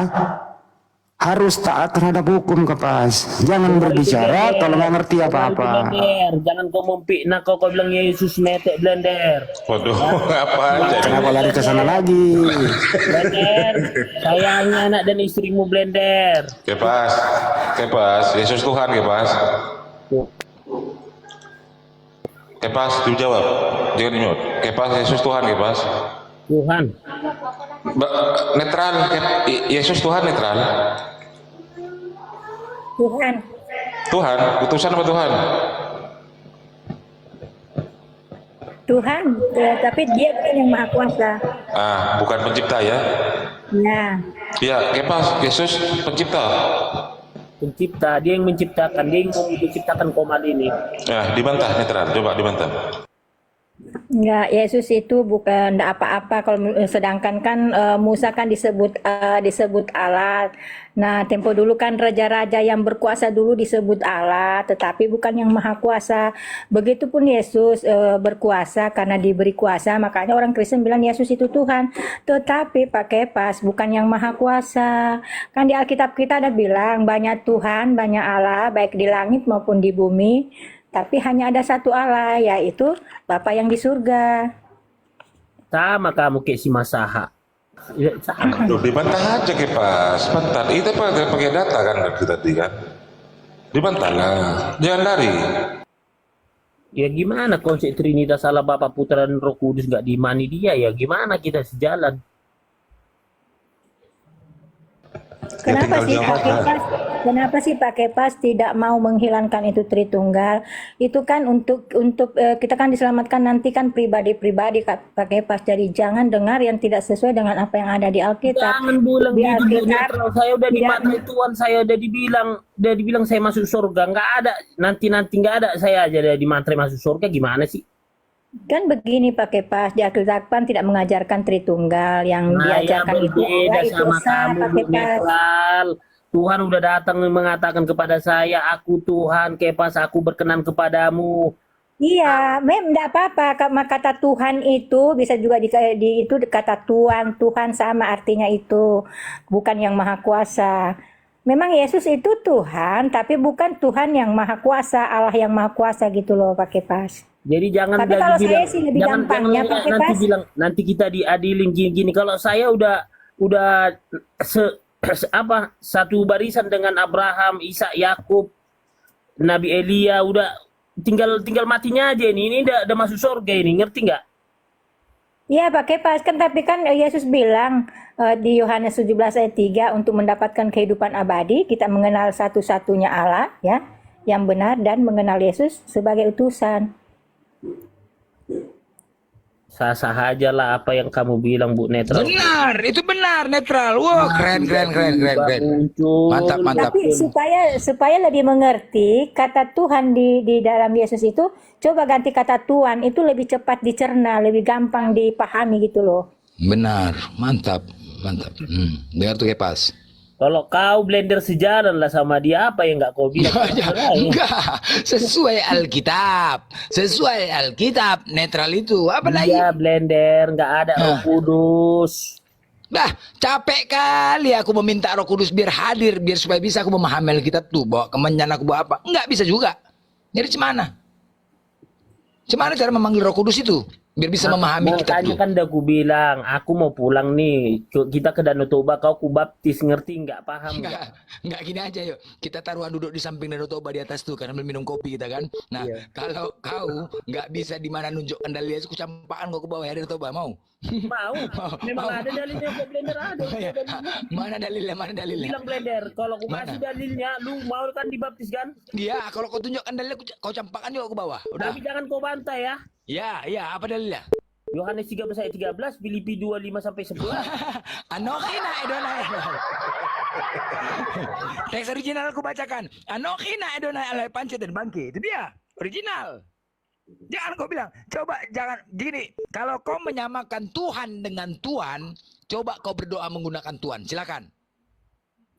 harus taat terhadap hukum, Kepas. Jangan berbicara kalau nggak ngerti apa-apa. Jangan kau memfitnah, kau bilang Yesus metek Blender. Waduh, apa aja. Kenapa lari ke sana lagi? Blender, saya hanya anak dan istrimu Blender. Kepas, Kepas, Yesus Tuhan, Kepas. Kepas, dijawab. Jangan di-mute. Kepas, Yesus Tuhan, Kepas. Tuhan. Netral, Yesus Tuhan netral. Tuhan. Tuhan, utusan apa Tuhan? Tuhan, tapi dia bukan yang maha kuasa. Ah, bukan pencipta ya? Nah, Ya, Kepas, Yesus pencipta. Pencipta, dia yang menciptakan, dia yang menciptakan komat ini. Nah, dibantah netral, coba dibantah. enggak, Yesus itu bukan apa-apa. Kalau sedangkan kan Musa kan disebut Allah. Nah, tempo dulu kan raja-raja yang berkuasa dulu disebut Allah, tetapi bukan yang maha kuasa. Begitupun Yesus berkuasa karena diberi kuasa, makanya orang Kristen bilang Yesus itu Tuhan. Tetapi pakai pas bukan yang maha kuasa. Kan di Alkitab kita ada bilang banyak Tuhan, banyak Allah, baik di langit maupun di bumi. Tapi hanya ada satu Allah, yaitu Bapa yang di surga. Sama kamu kayak si Masaha. Ya, sama. Aduh, dibantah aja Kepas, bentar. Itu pakai data kan tadi kan? Dibantah lah, jangan lari. Ya gimana konsep Trinitas Allah Bapa Putra dan Roh Kudus nggak diimani dia, ya gimana kita sejalan? Kenapa sih Pak Kepas tidak mau menghilangkan itu Tritunggal? Itu kan untuk kita kan diselamatkan nanti kan pribadi-pribadi Pak Kepas. Jadi jangan dengar yang tidak sesuai dengan apa yang ada di Alkitab. Jangan bilang Di gitu, Alkitab, netral. Saya udah tidak- dimarahi Tuhan, saya udah dibilang saya masuk surga, nggak ada, nanti nggak ada, saya aja udah dimantre masuk surga, gimana sih? Kan begini Pak Kepas, di Alkitab kan tidak mengajarkan Tritunggal, yang Nah, ya diajarkan itu berbeda Allah itu sama Esa, kamu, Pak Bu Kepas. netral. Tuhan udah datang mengatakan kepada saya, aku Tuhan, Kepas, aku berkenan kepadamu. Iya, enggak apa-apa. Kata Tuhan itu bisa juga itu kata Tuhan, Tuhan sama artinya itu, bukan yang maha kuasa. Memang Yesus itu Tuhan, tapi bukan Tuhan yang maha kuasa, Allah yang maha kuasa gitu loh, Pak Kepas. Jadi jangan Tapi lagi kalau saya bilang, sih lebih gampangnya, Pak nanti Kepas. bilang nanti kita diadilin gini-gini. Kalau saya udah satu barisan dengan Abraham, Ishak, Yakub, Nabi Elia, udah tinggal matinya aja ini. Ini udah masuk surga ini, ngerti nggak? Iya Pak Kepas, kan tapi kan Yesus bilang di Yohanes 17 ayat 3 untuk mendapatkan kehidupan abadi, kita mengenal satu-satunya Allah ya, yang benar dan mengenal Yesus sebagai utusan. Sah-sah aja lah apa yang kamu bilang, Bu Netral. Benar, itu benar netral. Wah, keren. Muncul. Mantap. Tapi supaya lebih mengerti kata Tuhan di dalam Yesus itu, coba ganti kata Tuhan, itu lebih cepat dicerna, lebih gampang dipahami gitu loh. Benar, mantap. Dengar tuh Kepas. Kalau kau Blender sejalan lah sama dia, apa yang nggak kau bilang? Enggak, sesuai Alkitab, netral itu. Apa lagi? Iya Blender, nggak ada Roh Kudus. Dah, capek kali aku meminta Roh Kudus biar hadir, biar supaya bisa aku memahami Alkitab tuh, bawa kemenyan aku bawa apa. Enggak bisa juga. Jadi cemana cara memanggil Roh Kudus itu? Biar bisa memahami kitab Makanya tuh. kan udah aku bilang, aku mau pulang nih. Kita ke Danau Toba, kau ku baptis, ngerti nggak? Paham nggak? Enggak gini aja yuk. Kita taruhan duduk di samping Danau Toba di atas tuh karena minum kopi kita kan. Nah, kalau kau nggak bisa di mana nunjukkan dalilnya, aku campakan kau ke bawah ya Danau Toba, mau? Mau. Memang ada dalilnya kok Blender ada. Mana dalilnya? Bilang Blender, kalau aku kasih dalilnya, lu mau kan dibaptis kan? Iya, kalau kau tunjukkan dalilnya, kau campakan juga ke bawah. Udah. Tapi jangan kau bantai ya. Ya, apa dalilnya? Yohanes 13 ayat 13, Filipi 25 sampai 11. Anokina Edonai. Teks original aku bacakan. Anokina Edonai alai pancet dan bangkit. Itu dia, original. Jangan kau bilang, coba jangan gini. Kalau kau menyamakan Tuhan dengan Tuhan, coba kau berdoa menggunakan Tuhan. Silakan.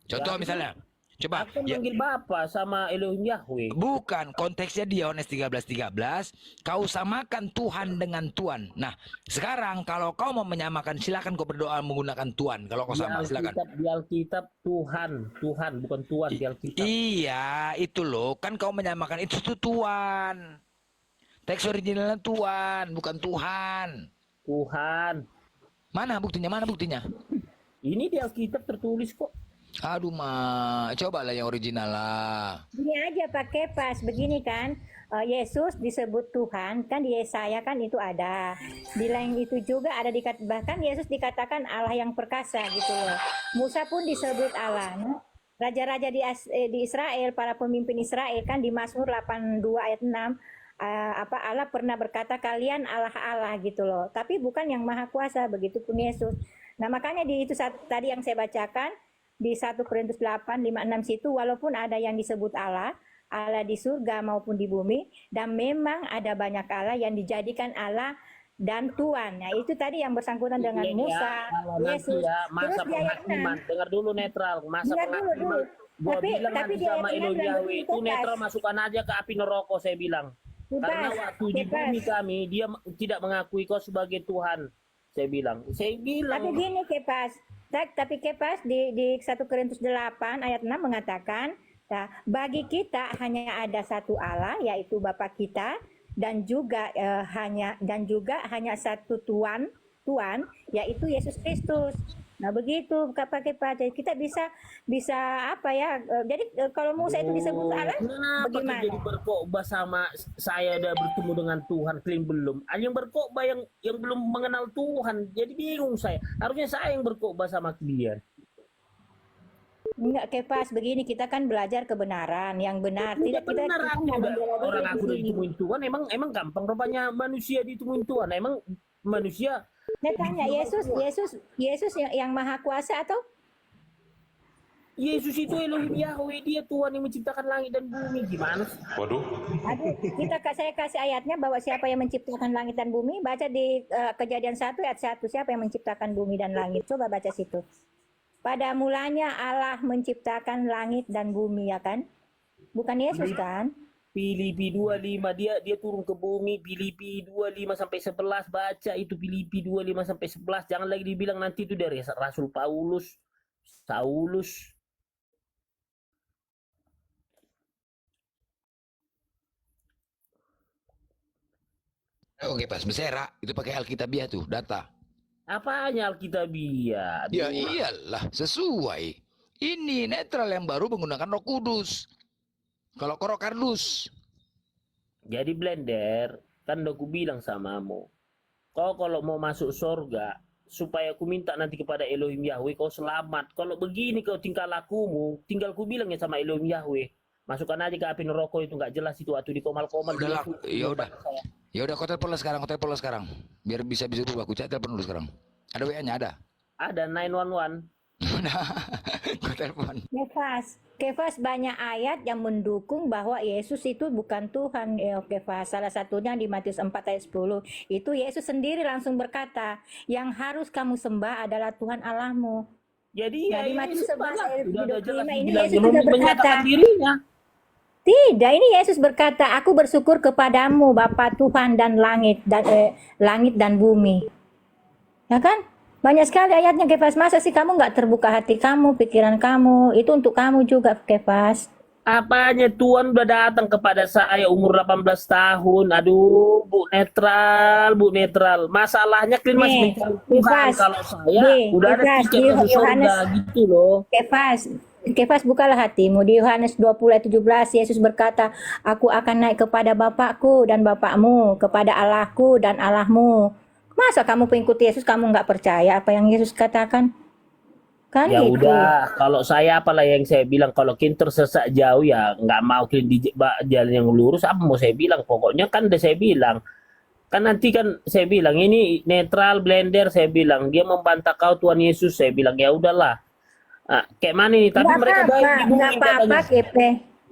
Contoh misalnya, coba. Aku Ya, manggil Bapa sama Elohim Yahweh. bukan, konteksnya di Yohanes 13:13, kau samakan Tuhan dengan Tuhan. Nah, sekarang kalau kau mau menyamakan, silakan kau berdoa menggunakan Tuhan. Kalau kau sama, silakan. Di Alkitab Tuhan, bukan Tuhan di Alkitab. Iya, itu loh. Kan kau menyamakan itu tuh Tuhan. Teks originalnya Tuhan, bukan Tuhan. Tuhan. Mana buktinya? Mana buktinya? Ini di Alkitab tertulis kok. Aduh, coba lah yang original lah. Gini aja Pak Kepas, begini kan, Yesus disebut Tuhan, kan di Yesaya kan itu ada. Di lain itu juga ada bahkan Yesus dikatakan Allah yang perkasa gitu loh. Musa pun disebut Allah. Nah, raja-raja di Israel, para pemimpin Israel kan di Mazmur 82 ayat 6, Allah pernah berkata kalian Allah-Allah gitu loh. Tapi bukan yang maha kuasa, begitupun Yesus. Nah makanya di itu tadi yang saya bacakan, di 1 Korintus 8, 5, 6 situ, walaupun ada yang disebut Allah di surga maupun di bumi, dan memang ada banyak Allah yang dijadikan Allah dan Tuhan. Nah itu tadi yang bersangkutan dengan Musa, Yesus. Masa Terus di ayat 6, penghakiman, dengar dulu netral, masa dengar penghakiman. dulu. Gua bilang Tapi nanti di ayat sama 6 Elohim Yahweh begitu, itu Kepas. netral, masukkan aja ke api neraka, saya bilang. Karena waktu di bumi kami, dia tidak mengakui kau sebagai Tuhan. Saya bilang. Tapi gini Kepas, tapi Kepas di 1 Korintus 8 ayat 6 mengatakan, nah, bagi kita hanya ada satu Allah, yaitu Bapa kita, dan juga hanya satu Tuhan, yaitu Yesus Kristus. Nah begitu Pak Kepas, jadi kita bisa apa ya? Jadi kalau Musa itu disebut Allah, bagaimana? Jadi berkhotbah sama saya udah bertemu dengan Tuhan, kalian belum. Yang berkhotbah yang belum mengenal Tuhan, jadi bingung saya. Harusnya saya yang berkhotbah sama kalian. Enggak Kepas, begini kita kan belajar kebenaran yang benar. Tidak kita orang aku udah ditemuin Tuhan, emang gampang rupanya manusia ditemuin Tuhan. Emang manusia. Saya tanya Yesus yang maha kuasa atau? Yesus itu Elohim Yahweh, dia Tuhan yang menciptakan langit dan bumi. Gimana sih? Waduh. Aduh, saya kasih ayatnya bahwa siapa yang menciptakan langit dan bumi, baca di Kejadian 1 ayat 1, siapa yang menciptakan bumi dan langit. Coba baca situ. Pada mulanya Allah menciptakan langit dan bumi, ya kan? Bukan Yesus kan? Filipi 25 dia turun ke bumi. Filipi 25 sampai 11, baca itu Filipi 25 sampai 11. Jangan lagi dibilang nanti itu dari Rasul Saulus. Oke pas bersera itu pakai Alkitabiah tuh data. Apanya Alkitabiah? Ya iyalah sesuai. Ini netral yang baru menggunakan Roh Kudus. Kalau Roh Kardus. Jadi blender, kan udah aku bilang samamu. Kau kalau mau masuk surga, supaya aku minta nanti kepada Elohim Yahweh kau selamat. Kalau begini kau tingkah lakumu, tinggal ku bilangnya sama Elohim Yahweh. Masukkan aja ke api neraka itu nggak jelas itu waktu di komal-komal. Ya udah kau telepon sekarang. Biar bisa berubah. Aku telepon dulu sekarang. Ada WA-nya ada? Ada 911. Kau telepon. Kefas banyak ayat yang mendukung bahwa Yesus itu bukan Tuhan. Kefas salah satunya di Matius 4 ayat 10. Itu Yesus sendiri langsung berkata, yang harus kamu sembah adalah Tuhan Allahmu. Jadi nah, ya di Matius 11 ayat 25 ini Yesus sudah berkata dirinya. Tidak, ini Yesus berkata, aku bersyukur kepadamu Bapa Tuhan dan langit dan bumi. Ya kan? Banyak sekali ayatnya Kefas. Masa sih kamu nggak terbuka hati kamu, pikiran kamu? Itu untuk kamu juga Kefas. Apanya Tuhan udah datang kepada saya umur 18 tahun. Aduh, Bu netral. Masalahnya kalian masih mencari Tuhan. Kalau saya udah ada tiket masuk surga gitu loh. Kefas, bukalah hatimu. Di Yohanes 20 ayat 17, Yesus berkata, aku akan naik kepada Bapakku dan Bapakmu, kepada Allahku dan Allahmu. Masa kamu pengikut Yesus, kamu nggak percaya apa yang Yesus katakan? Kan ya gitu. Udah, kalau saya apalah yang saya bilang, kalau kalian tersesat jauh ya nggak mau kalian di jalan yang lurus, apa mau saya bilang? Pokoknya kan udah saya bilang. Kan nanti kan saya bilang, ini netral blender, saya bilang. Dia membantah kau Tuhan Yesus, saya bilang ya udahlah. Kayak mana nih? Tapi mereka baik di bumi katanya.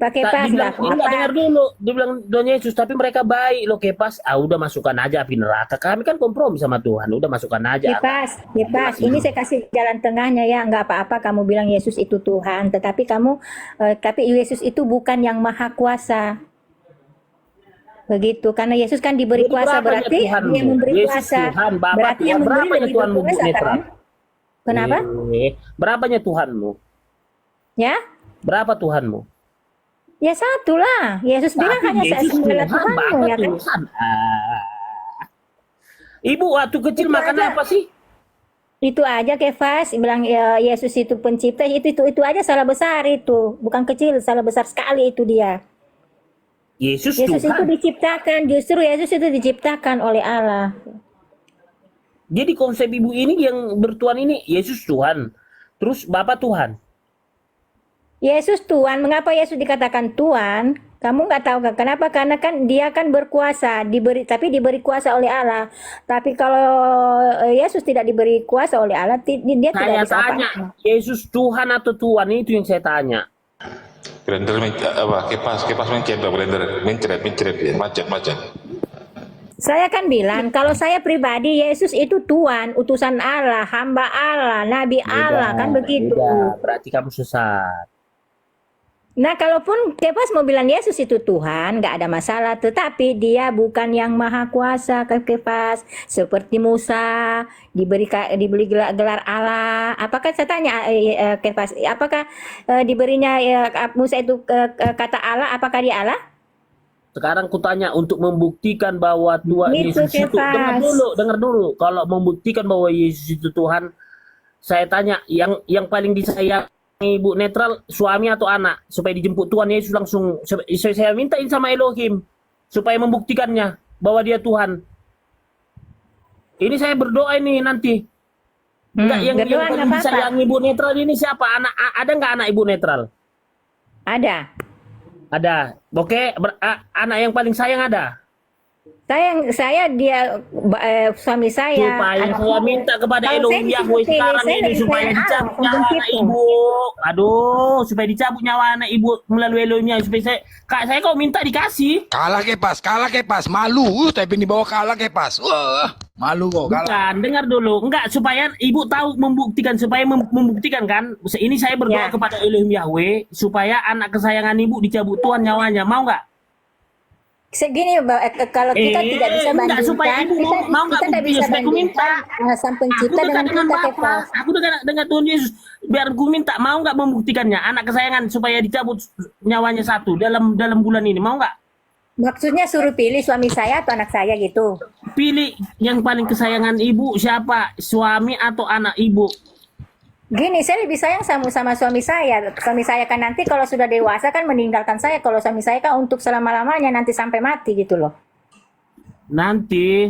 Pakai Tak pas dibilang, nggak enggak apa-apa. dengar dulu, dibilang Tuhan Yesus, tapi mereka baik loh Kepas. Udah masukkan aja api neraka. Kami kan kompromi sama Tuhan, udah masukkan aja. Kepas. Ini saya kasih jalan tengahnya ya, nggak apa-apa kamu bilang Yesus itu Tuhan, tetapi tapi Yesus itu bukan yang maha kuasa. Begitu, karena Yesus kan diberi Jadi kuasa, berapanya berarti Tuhanmu? dia memberi Yesus kuasa. Tuhan, Bapak Berarti Tuhan, yang memberi berapanya lebih Tuhanmu, Bu berkuasa Netra? kan? Kenapa? Berapanya Tuhanmu? Ya? Berapa Tuhanmu? Ya satu lah. Yesus bilang hanya Yesus sembilan Tuhan, Tuhanmu Bapak ya kan? Tuhan. Ibu waktu kecil Itu makan aja. apa sih? Itu aja Kefas bilang ya, Yesus itu pencipta, itu aja salah besar itu, bukan kecil, salah besar sekali itu dia. Yesus Yesus itu Tuhan. diciptakan, justru Yesus itu diciptakan oleh Allah. Jadi konsep ibu ini yang bertuan ini Yesus Tuhan. Terus Bapak Tuhan. Yesus Tuhan, mengapa Yesus dikatakan Tuhan? Kamu nggak tahu kan? Kenapa? Karena kan dia kan berkuasa, tapi diberi kuasa oleh Allah. Tapi kalau Yesus tidak diberi kuasa oleh Allah, dia tidak Saya bisa tanya, apa-apa. Yesus Tuhan atau Tuhan, itu yang saya tanya. Blender kipas mencet blender mencret ya macet. Saya kan bilang, kalau saya pribadi, Yesus itu Tuhan, utusan Allah, hamba Allah, nabi Allah, kan begitu. Beda. Berarti kamu sesat. Nah, kalaupun Kepas mau bilang Yesus itu Tuhan, nggak ada masalah. Tetapi dia bukan yang maha kuasa, Kepas. Seperti Musa, diberi gelar Allah. Apakah saya tanya, Kepas, apakah diberinya Musa itu kata Allah, apakah dia Allah? Sekarang kutanya untuk membuktikan bahwa Tuhan Gitu, Yesus itu. Kepas. Dengar dulu. Kalau membuktikan bahwa Yesus itu Tuhan, saya tanya yang paling disayangi Ibu netral, suami atau anak, supaya dijemput Tuhan Yesus langsung. Saya mintain sama Elohim supaya membuktikannya bahwa dia Tuhan. Ini saya berdoa ini nanti. Enggak yang berdoa paling nggak apa-apa. disayangi Ibu netral ini siapa? Ada nggak anak Ibu netral? Ada. Oke, anak yang paling sayang ada. Saya dia suami saya. Supaya saya minta kepada Kalau Elohim saya Yahweh disuruh sekarang pilih, ini saya supaya lebih sayang dicabut Allah, nyawa anak begitu. ibu. Aduh, supaya dicabut nyawa anak ibu melalui Elohim Yahweh. Supaya saya kau minta dikasih. Kalah Kepas, malu. Tapi dibawa kalah Kepas. Wah, malu kok kalah. Bukan, dengar dulu. Enggak, supaya ibu tahu membuktikan, supaya membuktikan kan. Ini saya berdoa Ya. kepada Elohim Yahweh supaya anak kesayangan ibu dicabut Tuhan nyawanya. Mau nggak? Segini kalau kita tidak bisa enggak, supaya bandingkan, ibu mau nggak kita tidak buktinya, bisa supaya aku minta. bandingkan sang pencipta Aku dengan dekat dengan kita, Bapa, Kepas. aku dekat dengan Tuhan Yesus. Biar aku minta, mau nggak membuktikannya anak kesayangan supaya dicabut nyawanya satu dalam bulan ini, mau nggak? Maksudnya suruh pilih suami saya atau anak saya gitu. Pilih yang paling kesayangan ibu siapa, suami atau anak ibu. Gini, saya lebih sayang sama suami saya. Suami saya kan nanti kalau sudah dewasa kan meninggalkan saya. Kalau suami saya kan untuk selama-lamanya nanti sampai mati gitu loh. Nanti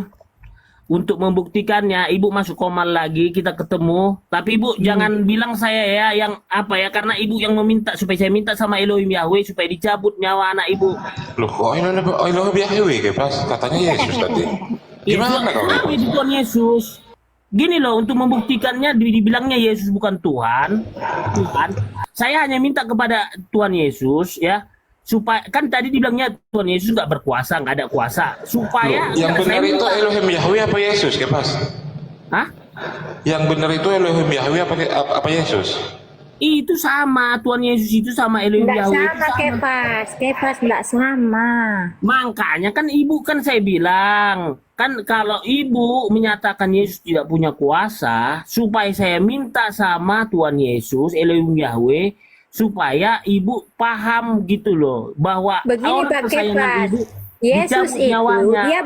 untuk membuktikannya, ibu masuk komal lagi, kita ketemu. Tapi ibu jangan bilang saya ya yang apa ya, karena ibu yang meminta supaya saya minta sama Elohim Yahweh supaya dicabut nyawa anak ibu. Loh kok Elohim Yahweh kipas katanya Yesus tadi. Gimana kau? Kami di Tuhan Yesus. Gini loh, untuk membuktikannya dibilangnya Yesus bukan Tuhan. Saya hanya minta kepada Tuhan Yesus ya, supaya kan tadi dibilangnya Tuhan Yesus nggak berkuasa, nggak ada kuasa. Supaya Yang benar saya itu minta. Elohim Yahweh apa Yesus kipas? Hah? Yang benar itu Elohim Yahweh apa Yesus? Itu sama, Tuhan Yesus itu sama Elohim Nggak Yahweh. sama Kepas nggak sama. Makanya kan ibu kan saya bilang, kan kalau ibu menyatakan Yesus tidak punya kuasa, supaya saya minta sama Tuhan Yesus, Elohim Yahweh, supaya ibu paham gitu loh, bahwa Begini orang Pak kesayangan Kepas, ibu Yesus dicabut itu nyawanya. dia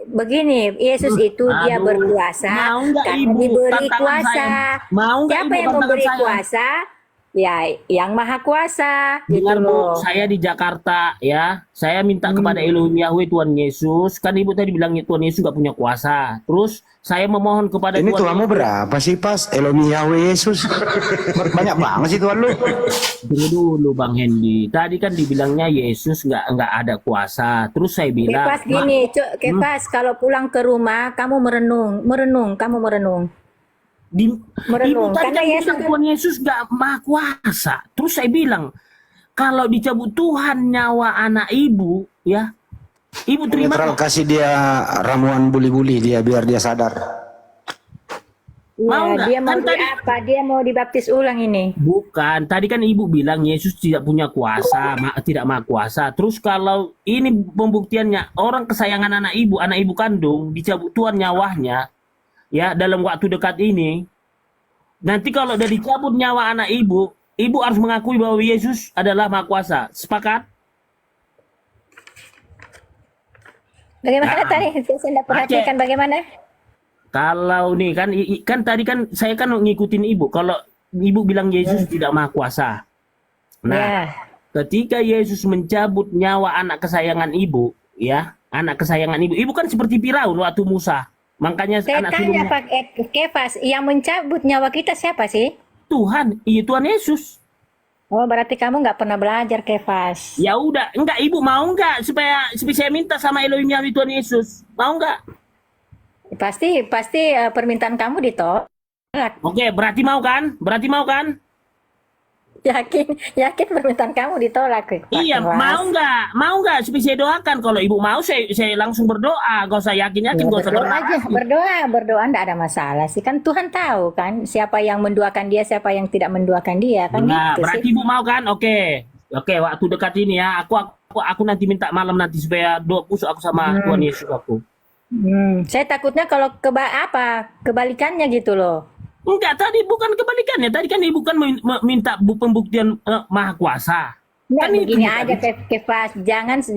begini, Yesus itu dia Aduh, berkuasa mau nggak karena ibu diberi tantangan kuasa. saya? Mau nggak Siapa ibu yang tantangan memberi saya? kuasa? Ya, yang maha kuasa gitu Dengar Bu, loh. saya di Jakarta ya, saya minta kepada Elohim Yahweh Tuhan Yesus, kan ibu tadi bilangnya Tuhan Yesus nggak punya kuasa. Terus saya memohon kepada Ini Tuhan Tuhanmu Yesus. berapa sih pas? Elohim Yahweh Yesus. Banyak banget sih Tuhan lu. Tunggu dulu Bang Hendy. Tadi kan dibilangnya Yesus nggak ada kuasa. Terus saya bilang, Kepas gini, Kepas kalau pulang ke rumah kamu merenung. Ibu Merenung. tadi Karena kan Yesus bilang Tuhan Yesus nggak maha kuasa. Terus saya bilang, kalau dicabut Tuhan nyawa anak ibu, ya, ibu terima. Netral kasih dia ramuan buli-buli dia biar dia sadar. Mau Ya, nggak? dia mau Kan tadi apa? Dia mau dibaptis ulang ini. bukan. Tadi kan ibu bilang Yesus tidak punya kuasa, tidak maha kuasa. Terus kalau ini pembuktiannya orang kesayangan anak ibu kandung dicabut Tuhan nyawanya, ya dalam waktu dekat ini. Nanti kalau udah dicabut nyawa anak ibu harus mengakui bahwa Yesus adalah maha kuasa. Sepakat? Bagaimana Nah, tadi? Saya tidak perhatikan bagaimana? Kalau nih kan tadi kan saya kan ngikutin ibu. Kalau ibu bilang Yesus tidak maha kuasa. Nah, Ya. ketika Yesus mencabut nyawa anak kesayangan ibu, ya, anak kesayangan ibu kan seperti Firaun waktu Musa. Makanya Saya anak tanya sulungnya Pak Kefas, yang mencabut nyawa kita siapa sih? Tuhan, iya Tuhan Yesus. Oh, berarti kamu nggak pernah belajar, Kefas. Ya udah, enggak ibu mau enggak supaya saya minta sama Elohim Yahweh Tuhan Yesus. Mau enggak? Pasti permintaan kamu ditolak. Oke, berarti mau kan? Berarti mau kan? Yakin permintaan kamu ditolak, Pak Iya, Kefas. mau nggak supaya saya doakan. Kalau ibu mau, saya langsung berdoa. Gak usah yakin, Ya, gak usah berdoa aja, berdoa. berdoa enggak ada masalah sih. Kan Tuhan tahu kan siapa yang mendoakan dia, siapa yang tidak mendoakan dia, kan Nah, gitu berarti sih. ibu mau kan? Oke, waktu dekat ini ya, aku nanti minta malam nanti supaya doa pusuk aku sama Tuhan Yesus aku. Saya takutnya kalau kebalikannya gitu loh. Enggak, tadi bukan kebalikannya. Tadi kan ibu kan minta pembuktian maha kuasa. Nggak, Kan itu begini tadi. aja Kefas,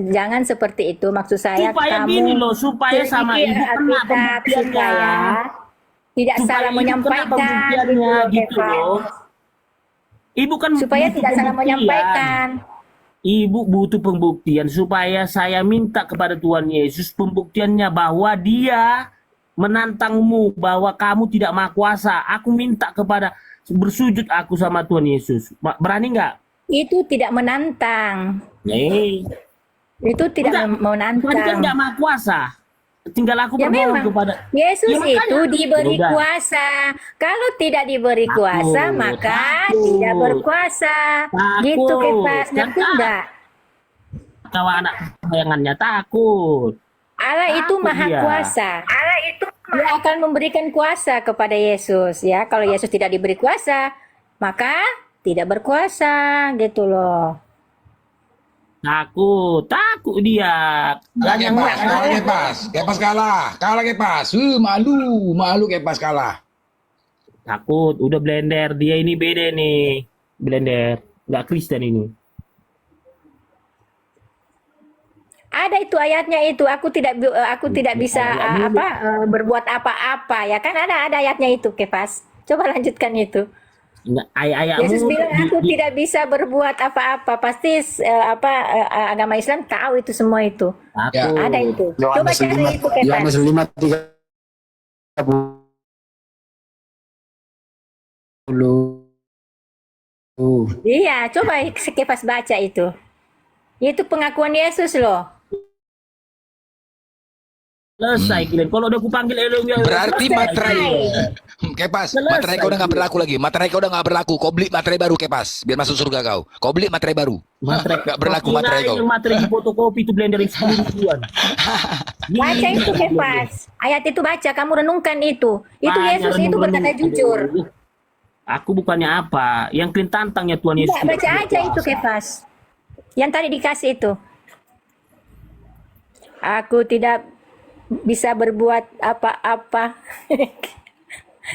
jangan seperti itu. Maksud saya Supaya kamu gini loh, supaya sama sedikit ibu kena Alkitab pembuktiannya. supaya tidak Supaya salah ibu kena menyampaikan pembuktiannya gitu Kefas. loh. Ibu kan Supaya butuh tidak salah pembuktian. menyampaikan. Ibu butuh pembuktian supaya saya minta kepada Tuhan Yesus pembuktiannya bahwa dia menantangmu bahwa kamu tidak maha kuasa. Aku minta kepada bersujud aku sama Tuhan Yesus. Berani nggak? Itu tidak menantang. Itu tidak Enggak. Tuhan kan menantang. nggak maha kuasa. Tinggal aku Ya berdoa memang kepada Yesus Ya, makanya. itu diberi Udah. kuasa. Kalau tidak diberi kuasa, maka tidak berkuasa. Takut. Gitu Kefas, ngerti Jangan. enggak? Kalau anak kesayangannya takut. Allah itu Takut maha dia. kuasa. Dia akan memberikan kuasa kepada Yesus ya. Kalau Yesus tidak diberi kuasa, maka tidak berkuasa gitu loh. Takut dia. Kepas kalah Kepas. Malu Kepas kalah. Takut, udah blender. Dia ini beda nih. Blender, nggak Kristen ini. Ada itu ayatnya itu. Aku tidak bisa berbuat apa-apa ya kan ada ayatnya itu Kefas. Coba lanjutkan itu. Ayat-ayatmu. Yesus bilang aku tidak bisa berbuat apa-apa. Pasti agama Islam tahu itu semua itu. Takut. Ada itu. Coba Yohanes cari 5, itu Kefas. Yohanes 5:30. Iya, coba Kefas baca itu. Itu pengakuan Yesus loh. Selesai kalian. Kalau udah kupanggil Elohim Yahweh, Berarti selesai. materai Kepas, Selesai. materai kau udah nggak berlaku lagi. Materai kau udah nggak berlaku. Kau beli materai baru Kepas, biar masuk surga kau. Kau beli materai baru. Materai Nggak berlaku Kau materai kirain kau. yang materai di fotokopi itu blender yang 10 ribuan. Baca itu Kefas. Ayat itu baca, kamu renungkan itu. Itu Banyak Yesus itu renung-renung. berkata jujur. Aduh. Aku bukannya apa, yang kalian tantangnya Tuhan Yesus. Enggak, baca tidak aja itu berkuasa. Kefas. Yang tadi dikasih itu. Aku tidak bisa berbuat apa-apa.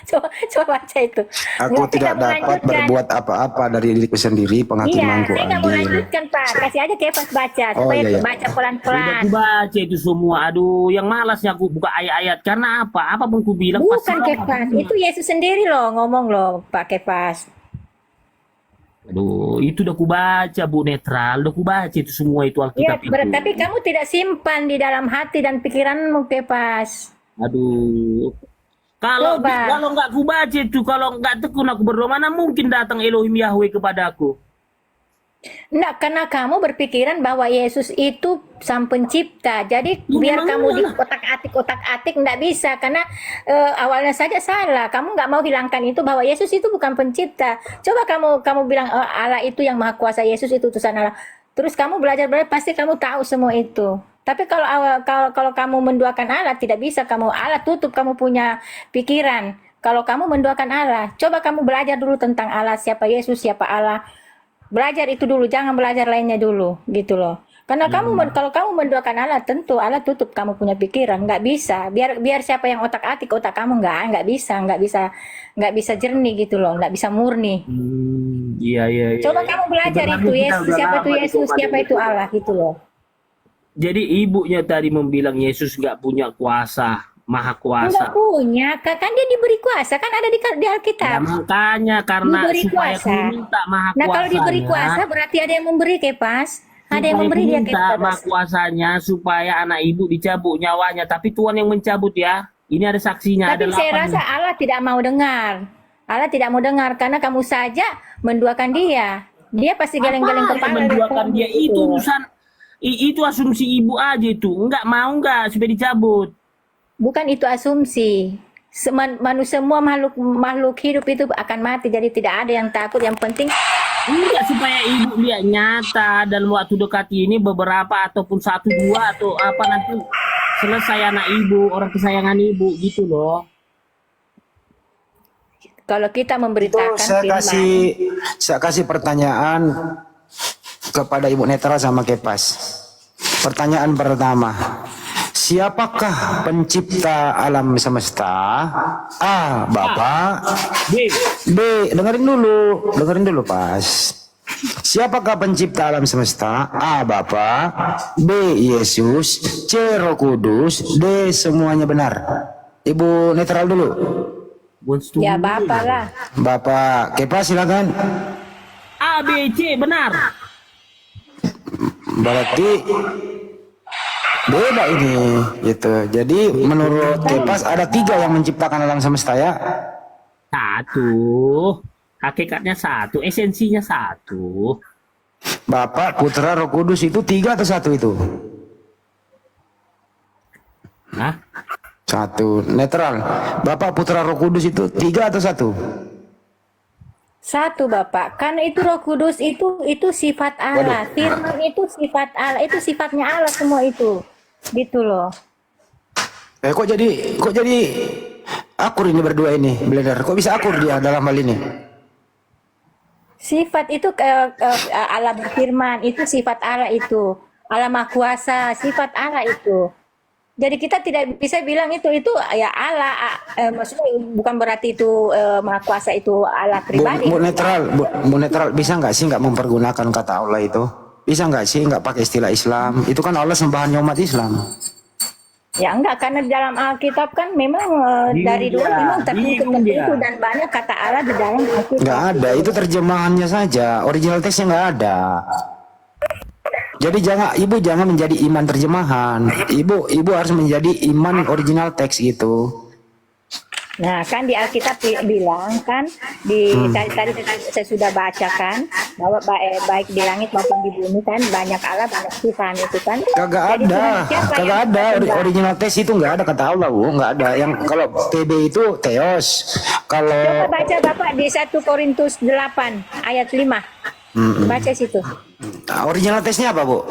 coba baca itu. Aku Nggak, tidak dapat melanjutkan. berbuat apa-apa dari diriku sendiri, Iya, penghakimanku saya nggak mau adil. lanjutkan Pak. Kasih aja Kefas baca Oh, supaya iya, iya. baca Udah pelan-pelan. aku baca itu semua. Aduh, yang malasnya aku buka ayat-ayat. Karena apa? Apa pun ku bilang Bukan pasti Kefas, itu Yesus sendiri loh ngomong loh Pak Kefas. Aduh, itu udah ku baca Bu Netral. Udah ku baca itu semua itu Ya, Alkitab itu. tapi kamu tidak simpan di dalam hati dan pikiranmu Kefas. Aduh. Kalau Coba. nggak ku baca itu, kalau nggak tekun aku berdoa, mana mungkin datang Elohim Yahweh kepadaku. Enggak, karena kamu berpikiran bahwa Yesus itu sang pencipta. Jadi biar kamu di otak-atik enggak bisa, karena awalnya saja salah. Kamu nggak mau hilangkan itu bahwa Yesus itu bukan pencipta. Coba kamu bilang Allah itu yang maha kuasa, Yesus itu utusan Allah. Terus kamu belajar pasti kamu tahu semua itu. Tapi kalau kamu menduakan Allah, tidak bisa kamu Allah tutup kamu punya pikiran. Kalau kamu menduakan Allah, coba kamu belajar dulu tentang Allah, siapa Yesus, siapa Allah. Belajar itu dulu, jangan belajar lainnya dulu, gitu loh. Karena kalau kamu menduakan Allah, tentu Allah tutup kamu punya pikiran, nggak bisa. Biar siapa yang otak-atik, otak kamu nggak bisa jernih gitu loh, nggak bisa murni. Iya. Coba kamu belajar itu Yesus, siapa itu Yesus, siapa itu Allah, gitu loh. Jadi ibunya tadi membilang Yesus nggak punya kuasa, maha kuasa. Nggak punya, kan dia diberi kuasa, kan ada di Alkitab. Ya, makanya karena Diberi supaya kuasa. ku minta maha Nah kuasanya. kalau diberi kuasa berarti ada yang memberi, Kepas. Ada yang memberi dia, minta maha Kepas. kuasanya supaya anak ibu dicabut nyawanya, tapi Tuhan yang mencabut ya. Ini ada saksinya. Tapi ada saya 8 rasa Allah tidak mau dengar. Allah tidak mau dengar karena kamu saja menduakan dia. Dia pasti geleng-geleng Apa yang kepala. menduakan dia itu Gitu. urusan itu asumsi ibu aja itu. Enggak mau enggak supaya dicabut. Bukan itu asumsi. Manusia semua makhluk hidup itu akan mati, jadi tidak ada yang takut. Yang penting Enggak, supaya ibu lihat nyata dan waktu dekat ini beberapa ataupun 1-2 atau apa nanti selesai anak ibu, orang kesayangan ibu gitu loh. kalau kita Itu memberitakan saya kasih pertanyaan kepada Ibu Netral sama Kepas. Pertanyaan pertama, siapakah pencipta alam semesta? A. Bapak. B. Dengerin dulu pas. Siapakah pencipta alam semesta? A. Bapak. B. Yesus. C. Roh Kudus. D. Semuanya benar. Ibu Netral dulu. ya Bapak lah. Bapak Kepas silakan. A, B, C benar. Berarti beda ini gitu. Jadi menurut Kepas ada 3 yang menciptakan alam semesta ya. 1. Hakikatnya 1, esensinya 1. Bapak, Putra, Roh Kudus itu 3 atau 1 itu? Hah? 1. Netral. Bapak, Putra, Roh Kudus itu 3 atau 1? 1 Bapak, karena itu Roh Kudus itu sifat Allah. Firman itu sifat Allah, itu sifatnya Allah semua itu. Gitu loh. Kok jadi akur ini berdua ini, Blender? Kok bisa akur dia dalam hal ini? Sifat itu Allah berfirman, itu sifat Allah itu. Allah Maha Kuasa, sifat Allah itu. Jadi kita tidak bisa bilang itu ya Allah, maksudnya bukan berarti itu Maha Kuasa itu Allah pribadi. Bu Netral bisa nggak sih nggak mempergunakan kata Allah itu? Bisa nggak sih nggak pakai istilah Islam? Itu kan Allah sembahannya umat Islam. Ya enggak, karena di dalam Alkitab kan memang dari dulu memang tertutup itu dan banyak kata Allah di dalam Alkitab. Nggak ada, itu terjemahannya saja. Original teksnya nggak ada. Jadi ibu jangan menjadi iman terjemahan. Ibu harus menjadi iman original teks gitu. Nah, kan di Alkitab bilang kan tadi saya sudah bacakan bahwa baik di langit maupun di bumi kan banyak Allah, banyak Tuhan itu kan. Kagak ada original teks itu nggak ada kata Allah, Bu, nggak ada. Yang kalau TB itu Theos. Kalau coba baca Bapak di 1 Korintus 8 ayat 5. Baca situ. Original teksnya apa, Bu?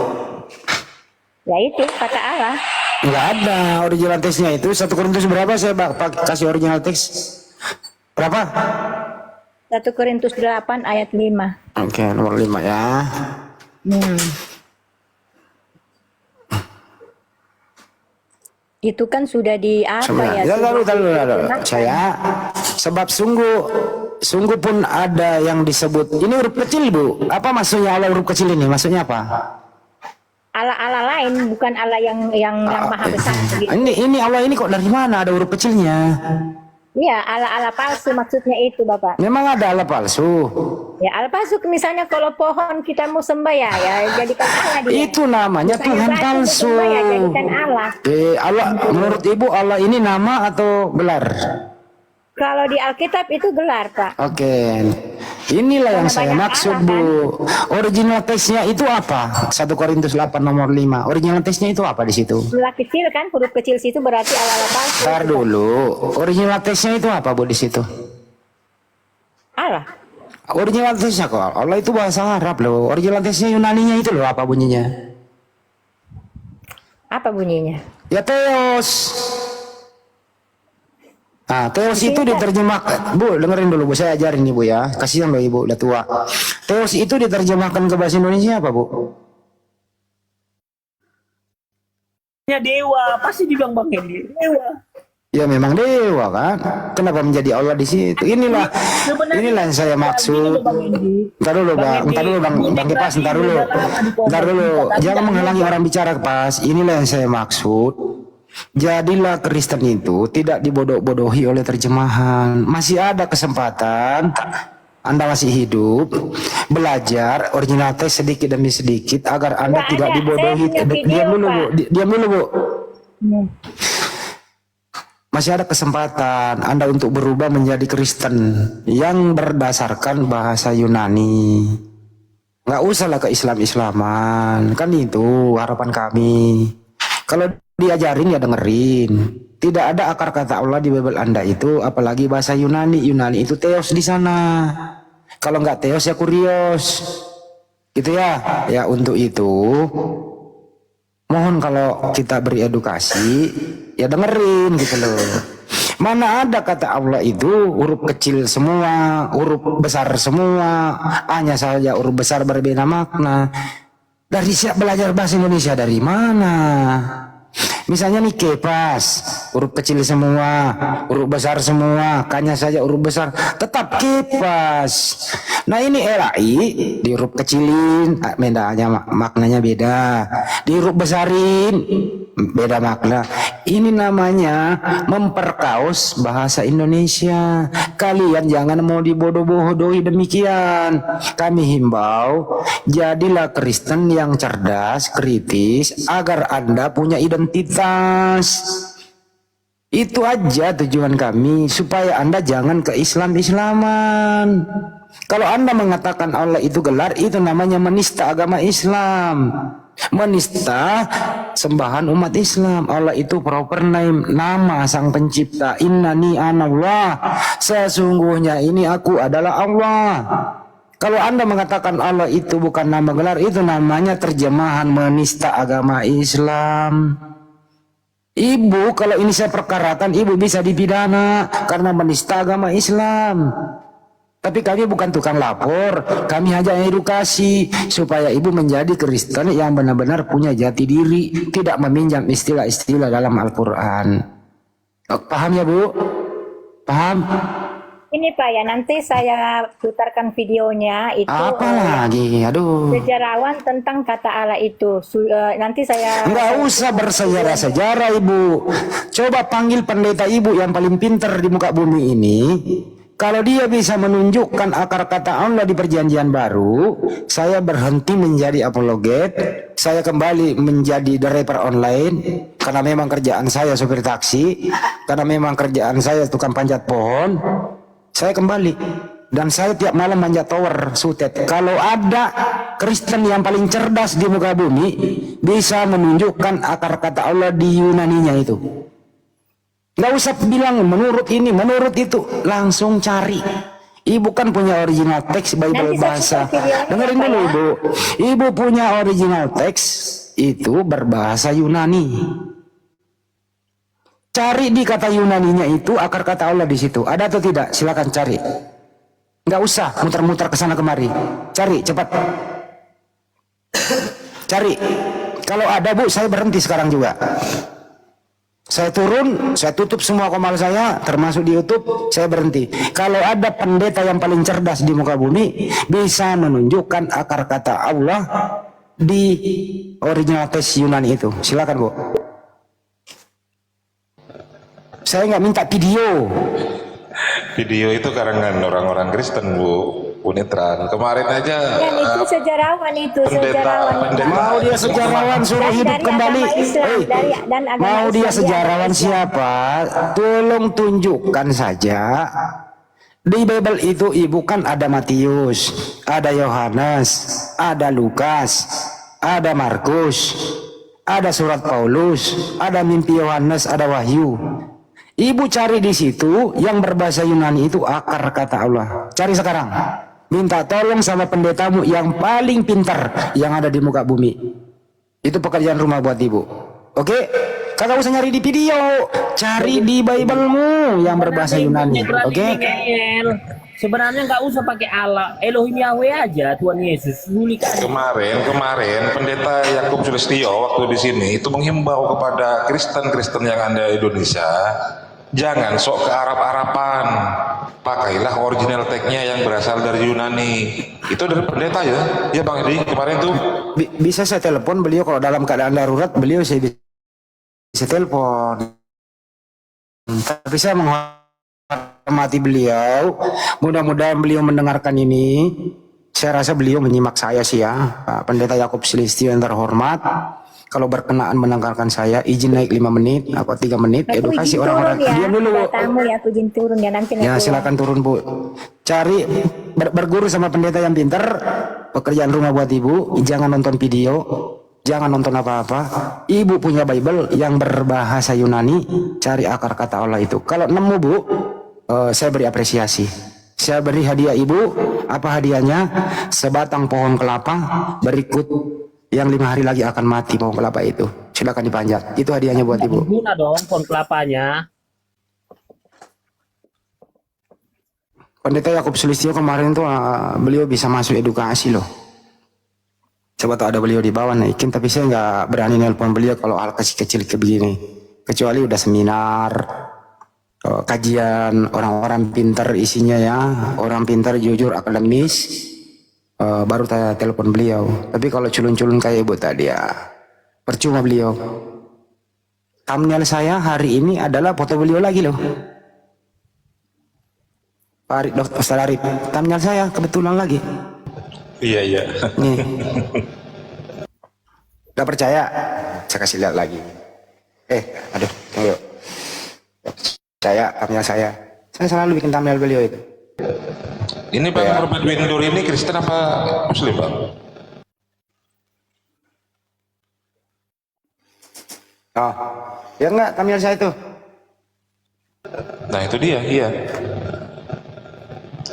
Ya itu kata Allah. Nggak ada original teksnya itu. 1 Korintus berapa saya kasih original teks? Berapa? 1 Korintus 8 ayat 5. Oke, nomor 5 ya. Itu kan sudah di apa ya? Lalu. Saya sebab sungguh pun ada yang disebut ini huruf kecil, Bu. Apa maksudnya Allah huruf kecil ini? Maksudnya apa? Allah lain, bukan Allah yang maha besar. Gitu. Ini Allah ini kok dari mana ada huruf kecilnya? Iya, Allah palsu maksudnya itu, Bapak. Memang ada Allah palsu. Ya, Allah palsu misalnya kalau pohon kita mau sembah ya jadikan Allah dia. Itu namanya misalnya Tuhan palsu. Sembah, ya, jadikan Allah. Allah menurut Ibu Allah ini nama atau gelar? Kalau di Alkitab itu gelar, Pak. Oke. Inilah yang Karena saya banyak maksud, Allah, Bu. Original teksnya itu apa? 1 Korintus 8 nomor 5. Original teksnya itu apa di situ? Huruf kecil kan, huruf kecil situ berarti Allah palsu. Ntar dulu. Original teksnya itu apa, Bu, di situ? Allah. Original teksnya kok. Allah itu bahasa Arab loh. Original teksnya Yunaninya itu loh, apa bunyinya? Apa bunyinya? Ya Theos. Nah, Theos itu diterjemahkan. Bu, dengerin dulu, Bu. Saya ajarin nih, Bu, ya. Kasihan loh Ibu, udah tua. Theos itu diterjemahkan ke bahasa Indonesia apa, Bu? Ya dewa, pasti dibilang Bang Hendy. Dewa. Ya memang dewa kan. Kenapa menjadi Allah di situ? Inilah yang saya maksud. Ntar dulu Bang Kipas, ntar dulu. Jangan menghalangi orang bicara, Pas. Inilah yang saya maksud. Jadilah Kristen itu tidak dibodoh-bodohi oleh terjemahan. Masih ada kesempatan Anda masih hidup, belajar original teks sedikit demi sedikit agar Anda Nggak tidak ada. dibodohi. Saya punya video, Diam dulu, Bu. Pak. Diam dulu, Bu. Masih ada kesempatan Anda untuk berubah menjadi Kristen yang berdasarkan bahasa Yunani. Nggak usahlah ke Islam-Islaman. Kan itu harapan kami. Kalau diajarin ya dengerin. Tidak ada akar kata Allah di Bible Anda itu, apalagi bahasa Yunani. Yunani itu Theos di sana. Kalau nggak Theos ya Kurios. Gitu ya. Ya untuk itu mohon kalau kita beri edukasi ya dengerin gitu loh. Mana ada kata Allah itu huruf kecil semua, huruf besar semua, hanya saja huruf besar berbeda makna. Dari siap belajar bahasa Indonesia dari mana? Misalnya nih Kepas, huruf kecil semua, huruf besar semua, hanya saja huruf besar, tetap Kepas. Nah ini RAI di huruf kecilin, bedanya maknanya beda. Di huruf besarin, beda makna. Ini namanya memperkaos bahasa Indonesia. Kalian jangan mau dibodoh-bodohi demikian. Kami himbau, jadilah Kristen yang cerdas, kritis, agar Anda punya identitas. Itu aja tujuan kami, supaya Anda jangan ke Islam-Islaman. Kalau Anda mengatakan Allah itu gelar, itu namanya menista agama Islam, menista sembahan umat Islam. Allah itu proper name, nama sang pencipta. Innani anallah, sesungguhnya ini aku adalah Allah. Kalau Anda mengatakan Allah itu bukan nama gelar, itu namanya terjemahan menista agama Islam. Ibu, kalau ini saya perkarakan, ibu bisa dipidana karena menista agama Islam. Tapi kami bukan tukang lapor, kami hanya edukasi supaya ibu menjadi Kristen yang benar-benar punya jati diri, tidak meminjam istilah-istilah dalam Al-Quran. Paham ya Bu? Paham? Ini Pak ya, nanti saya putarkan videonya itu. Apa lagi? Aduh. Sejarawan tentang kata Allah itu. Nanti saya. Nggak usah bersejarah-sejarah Ibu. Coba panggil pendeta Ibu yang paling pintar di muka bumi ini. Kalau dia bisa menunjukkan akar kata Allah di perjanjian baru, saya berhenti menjadi apologet, saya kembali menjadi driver online, karena memang kerjaan saya supir taksi, karena memang kerjaan saya tukang panjat pohon, saya kembali. Dan saya tiap malam manjat tower, sutet. Kalau ada Kristen yang paling cerdas di muka bumi, bisa menunjukkan akar kata Allah di Yunaninya itu. Nggak usah bilang menurut ini, menurut itu, langsung cari. Ibu kan punya original teks Bible bahasa. Dengerin dulu Ibu. Ibu punya original teks itu berbahasa Yunani. Cari di kata Yunaninya itu akar kata Allah di situ. Ada atau tidak? Silakan cari. Nggak usah muter-muter ke sana kemari. Cari cepat. Cari. Kalau ada Bu, saya berhenti sekarang juga. Saya turun, saya tutup semua komal saya, termasuk di YouTube, saya berhenti. Kalau ada pendeta yang paling cerdas di muka bumi, bisa menunjukkan akar kata Allah di original teks Yunani itu. Silakan Bu. Saya nggak minta video. Video itu karangan orang-orang Kristen Bu Unitran. Kemarin aja Dan itu sejarawan itu, pendeta. Mau dia sejarawan suruh hidup kembali. Mau dia sejarawan siapa? Tolong tunjukkan saja Di Bible itu ibu kan ada Matius, ada Yohanes, ada Lukas, ada Markus, ada surat Paulus, ada mimpi Yohanes, ada Wahyu. Ibu cari di situ yang berbahasa Yunani itu akar kata Allah. Cari sekarang. Minta tolong sama pendetamu yang paling pintar yang ada di muka bumi. Itu pekerjaan rumah buat ibu. Oke? Kagak usah nyari di video, cari di Bible-mu yang berbahasa Yunani. Oke? Sebenarnya nggak usah pakai Allah, Elohim Yahweh aja, Tuhan Yesus. Kemarin pendeta Yakub Sulistyo waktu di sini itu menghimbau kepada Kristen-Kristen yang ada di Indonesia, jangan sok ke Arab-Araban, pakailah original tag-nya yang berasal dari Yunani. Itu dari pendeta ya Bang Edi kemarin tuh. Bisa saya telepon beliau kalau dalam keadaan darurat, beliau saya bisa telepon. Tapi saya menghormati beliau. Mudah-mudahan beliau mendengarkan ini. Saya rasa beliau menyimak saya sih ya, Pak Pendeta Yakub Sulistyo yang terhormat. Kalau berkenaan mendengarkan saya, izin naik 5 menit atau 3 menit. Aku Edukasi izin orang-orang. turun ya, Diam dulu. ada tamu ya, aku izin turun ya nanti. Ya silakan turun Bu. Cari berguru sama pendeta yang pintar. Pekerjaan rumah buat ibu. Jangan nonton video. Jangan nonton apa-apa. Ibu punya Bible yang berbahasa Yunani. Cari akar kata Allah itu. Kalau nemu Bu, saya beri apresiasi. Saya beri hadiah ibu. Apa hadiahnya? Sebatang pohon kelapa berikut yang 5 hari lagi akan mati pohon kelapa itu. Silakan dipanjat. Itu hadiahnya buat ibu. Guna dong pohon kelapanya. Pendeta Yakub Sulistyo kemarin tuh beliau bisa masuk edukasi loh. Coba tuh ada beliau di bawah naikin, tapi saya nggak berani nelpon beliau kalau hal kecil-kecil kayak begini. Kecuali udah seminar, kajian orang-orang pintar isinya ya, orang pintar jujur akademis, baru saya telepon beliau. Tapi kalau culun-culun kayak ibu tadi ya, percuma beliau. Thumbnail saya hari ini adalah foto beliau lagi loh. Pak Arif, Dr. Ustaz Arif, thumbnail saya kebetulan lagi. Iya. Nih. Udah percaya? Saya kasih lihat lagi. Aduh, tunggu. Percaya thumbnail saya. Saya selalu bikin thumbnail beliau itu. Ini Bang Robert Windur ini Kristen apa Muslim Bang? Oh, ya enggak thumbnail saya itu. Nah itu dia, iya.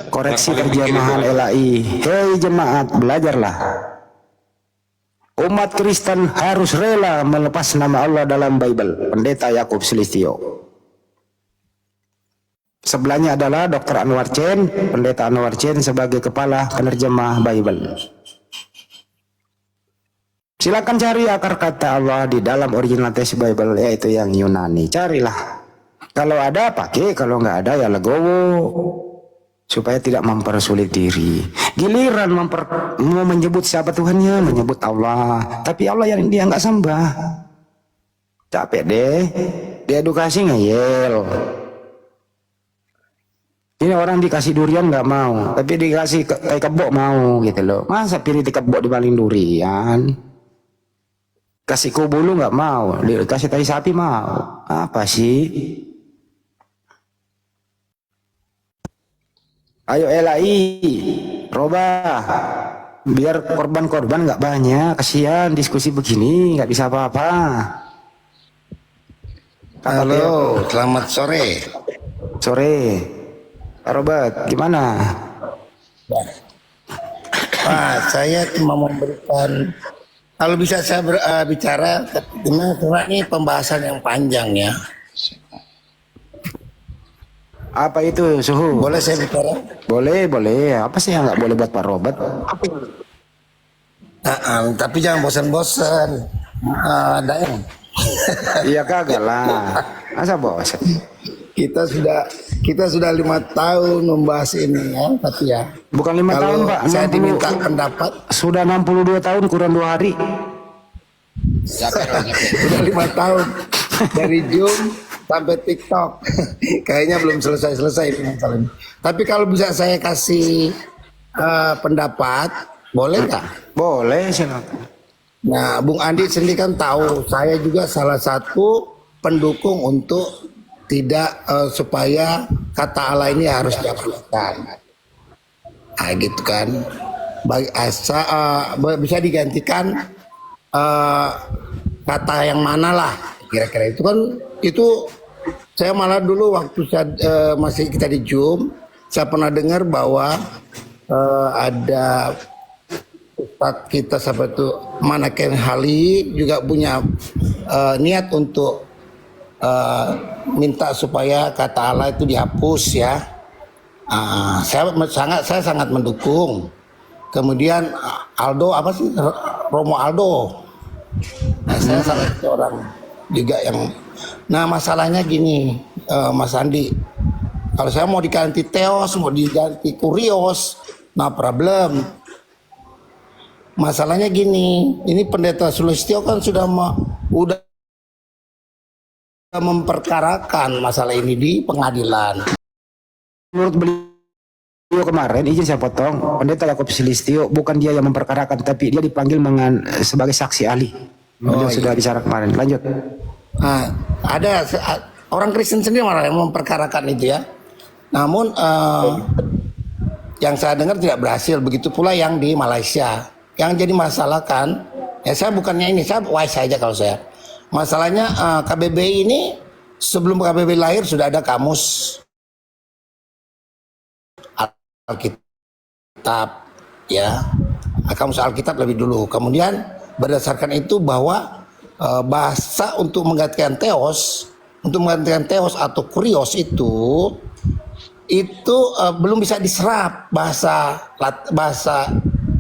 Koreksi Yang paling terjemahan mikir itu. LAI. Hei jemaat, belajarlah. Umat Kristen harus rela melepas nama Allah dalam Bible. Pendeta Yakub Sulistyo. Sebelahnya adalah Dr. Anwar Chen, Pendeta Anwar Chen sebagai kepala penerjemah Bible. Silakan cari akar kata Allah di dalam original text Bible, yaitu yang Yunani. Carilah. Kalau ada pakai, kalau nggak ada ya legowo. Supaya tidak mempersulit diri. Giliran mau menyebut siapa Tuhannya, menyebut Allah. Tapi Allah yang dia nggak sembah. Capek deh. Diedukasi ngeyel. Ini orang dikasih durian nggak mau, tapi dikasih tai kebok mau gitu loh. Masa pilih tai kebok dibanding durian? Kasih kubulu nggak mau, dikasih tai sapi mau. Apa sih? Ayo LAI, robah, biar korban-korban nggak banyak, kasihan diskusi begini nggak bisa apa-apa. Halo, selamat sore. Sore, Pak Robert, gimana? Pak, saya cuma memberikan, kalau bisa saya bicara, karena ini pembahasan yang panjang ya. Apa itu suhu? Boleh saya bicara? Boleh. Apa sih yang nggak boleh buat Pak Robert? Tapi jangan bosan-bosan. Daeng. Iya kagak lah. Masa bosan? Kita sudah 5 tahun membahas ini ya, tapi ya. Bukan 5 Kalau tahun Pak. saya diminta pendapat. Sudah 62 tahun kurang 2 hari. Sudah 5 tahun dari Zoom sampai TikTok. Kayaknya belum selesai masalah ini. Tapi kalau bisa saya kasih pendapat, boleh nggak? Boleh silakan. Nah, Bung Andi sendiri kan tahu, saya juga salah satu pendukung untuk tidak supaya kata Allah ini harus dihapuskan. Nah, gitu kan. Bisa digantikan kata yang mana lah kira-kira itu kan. Itu saya malah dulu waktu saya masih kita di Zoom, saya pernah dengar bahwa ada Ustadz kita siapa itu Manaken Hali juga punya niat untuk minta supaya kata Allah itu dihapus ya. Saya sangat mendukung. Kemudian Aldo apa sih, Romo Aldo, saya salah satu orang juga yang. Nah masalahnya gini, Mas Andi, kalau saya mau diganti Theos, mau diganti Kurios, nah problem. Masalahnya gini, ini Pendeta Sulistyo kan sudah memperkarakan masalah ini di pengadilan. Menurut beliau kemarin, izin saya potong, Pendeta Yakub Sulistyo bukan dia yang memperkarakan, tapi dia dipanggil sebagai saksi ahli. Beliau sudah bicara kemarin. Lanjut. Nah, ada orang Kristen sendiri malah yang memperkarakan itu ya. Namun yang saya dengar tidak berhasil. Begitu pula yang di Malaysia. Yang jadi masalah kan, ya saya bukannya ini, saya wise saja kalau saya. Masalahnya KBBI ini sebelum KBBI lahir sudah ada kamus Alkitab ya, kamus Alkitab lebih dulu. Kemudian berdasarkan itu bahwa bahasa untuk menggantikan Theos atau Kurios itu belum bisa diserap bahasa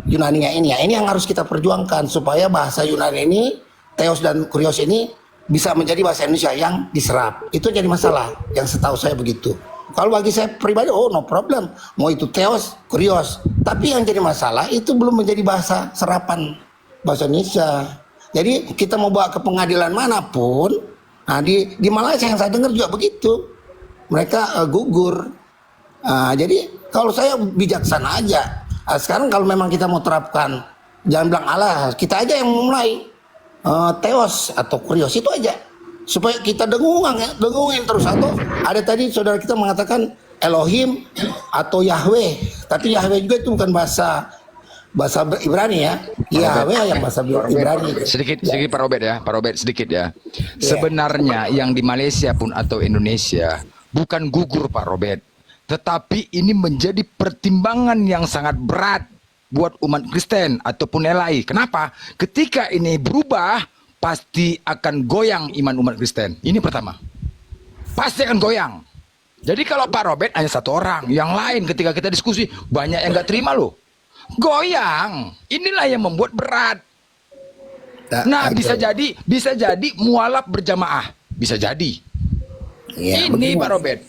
Yunaninya ini ya. Ini yang harus kita perjuangkan supaya bahasa Yunani ini, Theos dan Kurios ini bisa menjadi bahasa Indonesia yang diserap. Itu jadi masalah yang setahu saya begitu. Kalau bagi saya pribadi, no problem. Mau itu Theos, Kurios. Tapi yang jadi masalah itu belum menjadi bahasa serapan bahasa Indonesia. Jadi kita mau bawa ke pengadilan manapun, nah di Malaysia yang saya dengar juga begitu. Mereka gugur. Jadi kalau saya bijaksana aja. Sekarang kalau memang kita mau terapkan, jangan bilang Allah, kita aja yang mulai Theos atau Kurios itu aja. Supaya kita dengungin terus. Atau ada tadi saudara kita mengatakan Elohim atau Yahweh. Tapi Yahweh juga itu bukan bahasa Ibrani ya. Yahweh yang bahasa Ibrani. Sedikit Pak Robert sedikit ya. Sebenarnya yang di Malaysia pun atau Indonesia bukan gugur Pak Robert, tetapi ini menjadi pertimbangan yang sangat berat buat umat Kristen ataupun LAI. Kenapa? Ketika ini berubah, pasti akan goyang iman umat Kristen. Ini pertama. Pasti akan goyang. Jadi kalau Pak Robert hanya satu orang, yang lain ketika kita diskusi banyak yang nggak terima loh. Goyang. Inilah yang membuat berat. Nah, bisa jadi mualaf berjamaah. Bisa jadi. Ya, ini Pak Robert.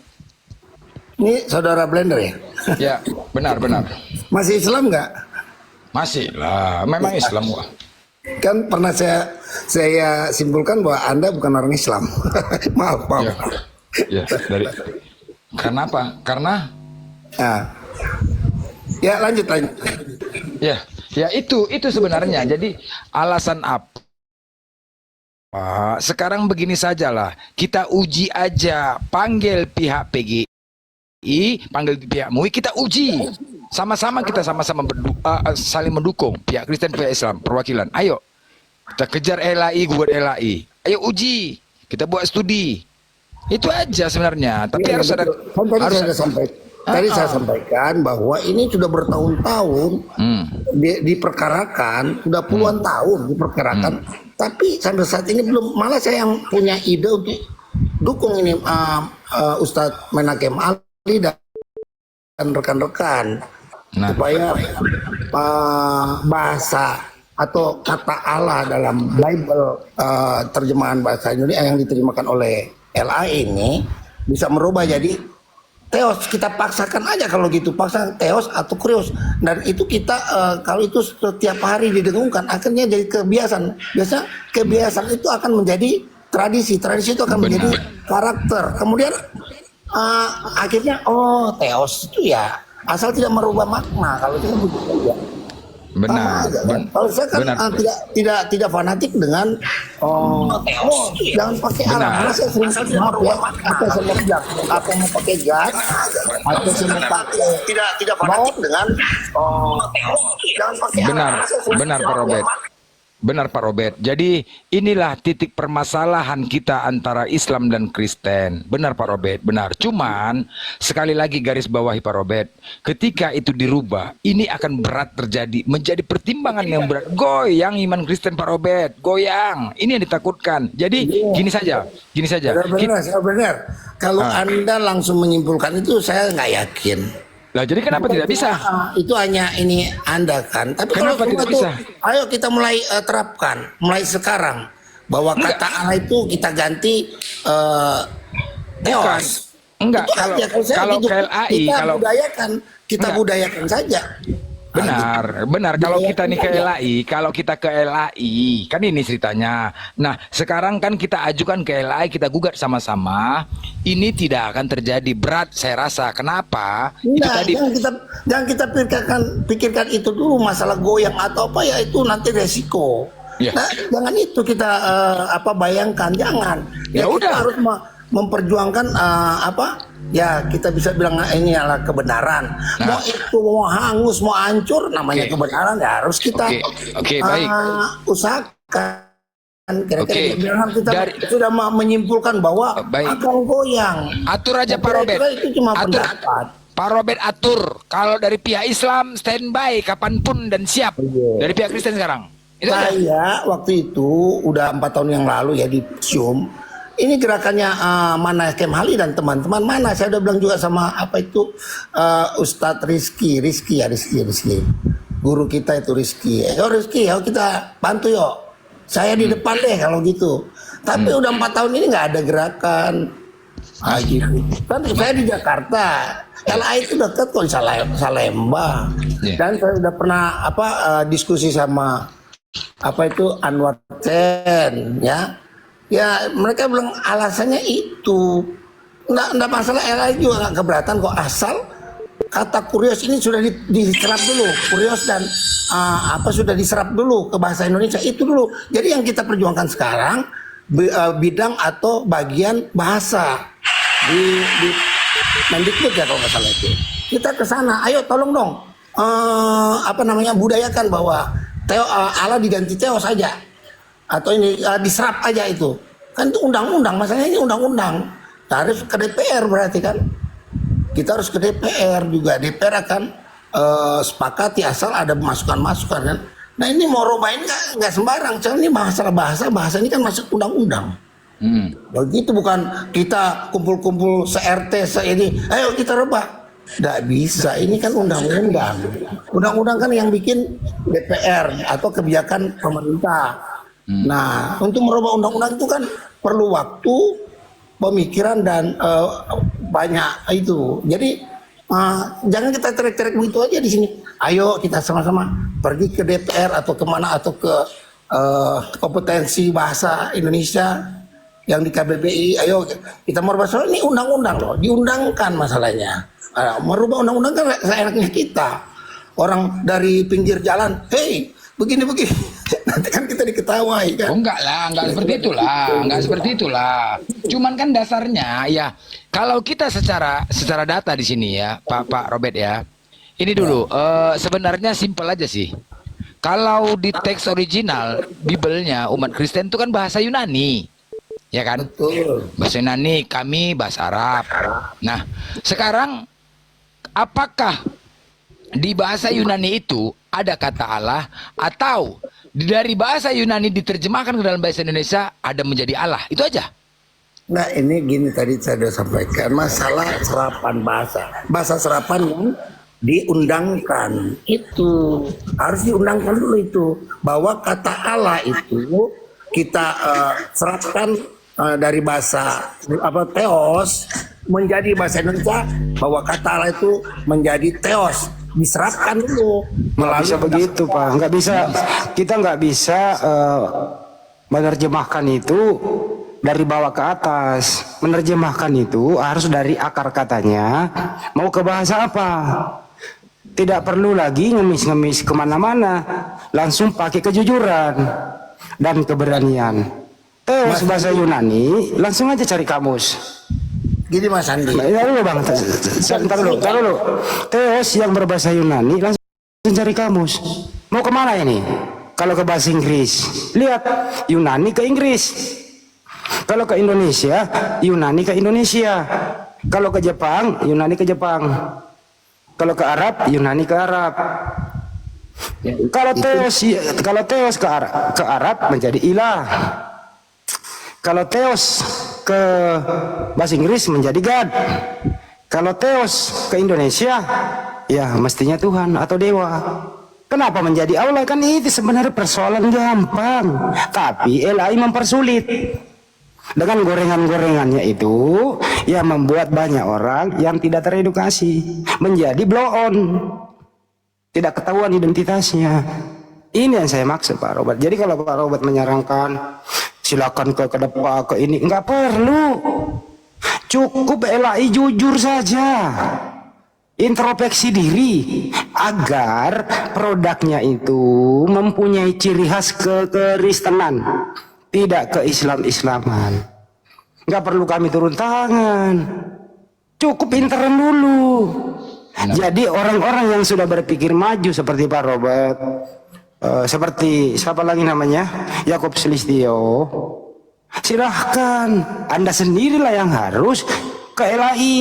Ini saudara Blender ya? Ya, benar. Masih Islam nggak? Masih lah, memang Islam Wak. Kan pernah saya simpulkan bahwa Anda bukan orang Islam. maaf. Ya, karena apa? Karena ya lanjut. Ya itu sebenarnya. Jadi alasan apa? Sekarang begini sajalah, kita uji aja, panggil pihak PGI, panggil pihak MUI, kita uji. Sama-sama kita saling mendukung pihak Kristen, pihak Islam, perwakilan. Ayo kita kejar LAI, buat LAI. Ayo uji, kita buat studi. Itu aja sebenarnya. Tapi harus ada. Tadi saya sampaikan bahwa ini sudah bertahun-tahun diperkarakan, sudah puluhan tahun diperkarakan. Tapi sampai saat ini belum. Malah saya yang punya ide untuk dukung ini Ustadz Menakem Ali dan rekan-rekan. Supaya bahasa atau kata Allah dalam Bible terjemahan bahasa Indonesia yang diterjemahkan oleh LAI ini bisa merubah jadi Theos. Kita paksakan aja kalau gitu, paksa Theos atau Kurios. Dan itu kita kalau itu setiap hari didengungkan akhirnya jadi kebiasaan. Biasa kebiasaan itu akan menjadi tradisi itu akan menjadi karakter. Kemudian akhirnya Theos itu ya asal tidak merubah makna, kalau itu begitu saja. Benar. Sama aja, kan? Kalau saya kan Benar. tidak fanatik dengan jangan pakai Benar. arah. Karena saya sering maaf ya, atau saya mau gas, atau mau pakai gas, atau saya mau pakai tidak fanatik dengan jangan pakai Benar, arah. Saya sering benar Pak maaf ya, Robert. Benar Pak Robert. Jadi inilah titik permasalahan kita antara Islam dan Kristen. Benar Pak Robert, benar. Cuman sekali lagi garis bawahi Pak Robert, ketika itu dirubah, ini akan berat terjadi, menjadi pertimbangan yang berat. Goyang iman Kristen Pak Robert, goyang. Ini yang ditakutkan. Jadi gini saja. Benar. Kalau Anda langsung menyimpulkan itu, saya nggak yakin. Lah jadi kenapa tidak bisa? Itu hanya ini Anda kan. Tapi Kenapa kalau tidak itu, bisa? ayo kita mulai terapkan, mulai sekarang bahwa kata Allah itu kita ganti teos. Enggak. Itu aja. Kalau saya gitu, KLAI, kita budayakan saja. Benar. Kalau kita nih ke LAI, kan ini ceritanya. Nah, sekarang kan kita ajukan ke LAI, kita gugat sama-sama. Ini tidak akan terjadi, berat saya rasa. Kenapa? Itu tadi. Jangan kita pikirkan itu dulu, masalah goyang atau apa ya, itu nanti resiko. Ya. Nah, jangan itu kita bayangkan, jangan. Ya Kita udah. harus memperjuangkan ya kita bisa bilang ini adalah kebenaran. Mau itu mau hangus, mau hancur, namanya kebenaran ya harus kita baik. usahakan. Kira-kira jangan kita Dari- sudah menyimpulkan bahwa akan goyang. Atur aja Pak Robert. Itu cuma pendapat. Pak Robert atur. Kalau dari pihak Islam standby kapanpun dan siap. Dari pihak Kristen sekarang. Itu aja. Saya waktu itu udah 4 tahun yang lalu ya di Zoom. Ini gerakannya mana Kemhali dan teman-teman mana? Saya udah bilang juga sama Ustadz Rizky. Guru kita itu Rizky. Rizky, kita bantu yuk. Saya di depan deh kalau gitu. Tapi udah 4 tahun ini nggak ada gerakan. Gitu. Kan saya di Jakarta. LA itu dekat kok di Salemba. Dan saya udah pernah diskusi sama Anwar Chen ya. Ya mereka bilang alasannya itu nggak masalah, LA juga nggak keberatan kok, asal kata kurios ini sudah diserap dulu, kurios dan sudah diserap dulu ke bahasa Indonesia itu dulu. Jadi yang kita perjuangkan sekarang bidang atau bagian bahasa di Mendikbud ya kalau nggak salah itu. Kita ke sana, ayo tolong dong budayakan bahwa Allah diganti Theo saja. Atau ini diserap aja itu. Kan itu undang-undang, masalahnya ini undang-undang. Harus ke DPR berarti kan. Kita harus ke DPR juga. DPR akan sepakati asal ada masukan-masukan kan. Nah ini mau robain nggak sembarang. Soalnya ini bahasa ini kan masuk undang-undang. Begitu, bukan kita kumpul-kumpul se-RT se-ini. Ayo kita rubah. Nggak bisa, ini kan undang-undang. Undang-undang kan yang bikin DPR atau kebijakan pemerintah. Nah, untuk merubah undang-undang itu kan perlu waktu, pemikiran dan banyak itu. Jadi jangan kita terek-terek begitu aja di sini. Ayo kita sama-sama pergi ke DPR atau kemana atau ke kompetensi bahasa Indonesia yang di KBBI. Ayo kita merubah, soal ini undang-undang loh, diundangkan masalahnya. Merubah undang-undang kan seenaknya kita. Orang dari pinggir jalan, hey begini nanti kan kita diketawai kan. Enggak seperti itulah. Cuman kan dasarnya ya, kalau kita secara data di sini ya, Pak Robert ya. Ini dulu sebenarnya simpel aja sih. Kalau di teks original Bibelnya umat Kristen itu kan bahasa Yunani. Ya kan? Betul. Bahasa Yunani, kami bahasa Arab. Nah, sekarang apakah di bahasa Yunani itu ada kata Allah, atau dari bahasa Yunani diterjemahkan ke dalam bahasa Indonesia ada menjadi Allah? Itu aja. Nah ini gini, tadi saya sudah sampaikan masalah serapan bahasa serapan yang diundangkan itu harus diundangkan dulu itu, bahwa kata Allah itu kita serapkan dari bahasa Theos menjadi bahasa Indonesia, bahwa kata Allah itu menjadi Theos, diserapkan dulu. Nggak bisa begitu Pak, kita nggak bisa menerjemahkan itu dari bawah ke atas. Menerjemahkan itu harus dari akar katanya mau ke bahasa apa. Tidak perlu lagi ngemis-ngemis kemana-mana, langsung pakai kejujuran dan keberanian. Teos bahasa Yunani, langsung aja cari kamus. Gini Mas Andi. Ya dulu bang, tar dulu. Teos yang berbahasa Yunani, langsung cari kamus. Mau kemana ini? Kalau ke bahasa Inggris, lihat Yunani ke Inggris. Kalau ke Indonesia, Yunani ke Indonesia. Kalau ke Jepang, Yunani ke Jepang. Kalau ke Arab, Yunani ke Arab. Kalau teos ke Arab menjadi ilah. Kalau teos ke bahasa Inggris menjadi God. Kalau teos ke Indonesia, ya mestinya Tuhan atau dewa. Kenapa menjadi Allah? Kan itu sebenarnya persoalan gampang, tapi LAI mempersulit. Dengan gorengan-gorengannya itu, ya membuat banyak orang yang tidak teredukasi menjadi blow on, tidak ketahuan identitasnya. Ini yang saya maksud Pak Robert. Jadi kalau Pak Robert menyarankan silakan ke depan ke ini, nggak perlu. Cukup LAI jujur saja, introspeksi diri agar produknya itu mempunyai ciri khas kekristenan, tidak ke-Islam-Islaman. Nggak perlu kami turun tangan, cukup intern dulu. Jadi orang-orang yang sudah berpikir maju seperti Pak Robert, seperti siapa lagi namanya, Yakub Sulistyo, silahkan Anda sendirilah yang harus ke LAI.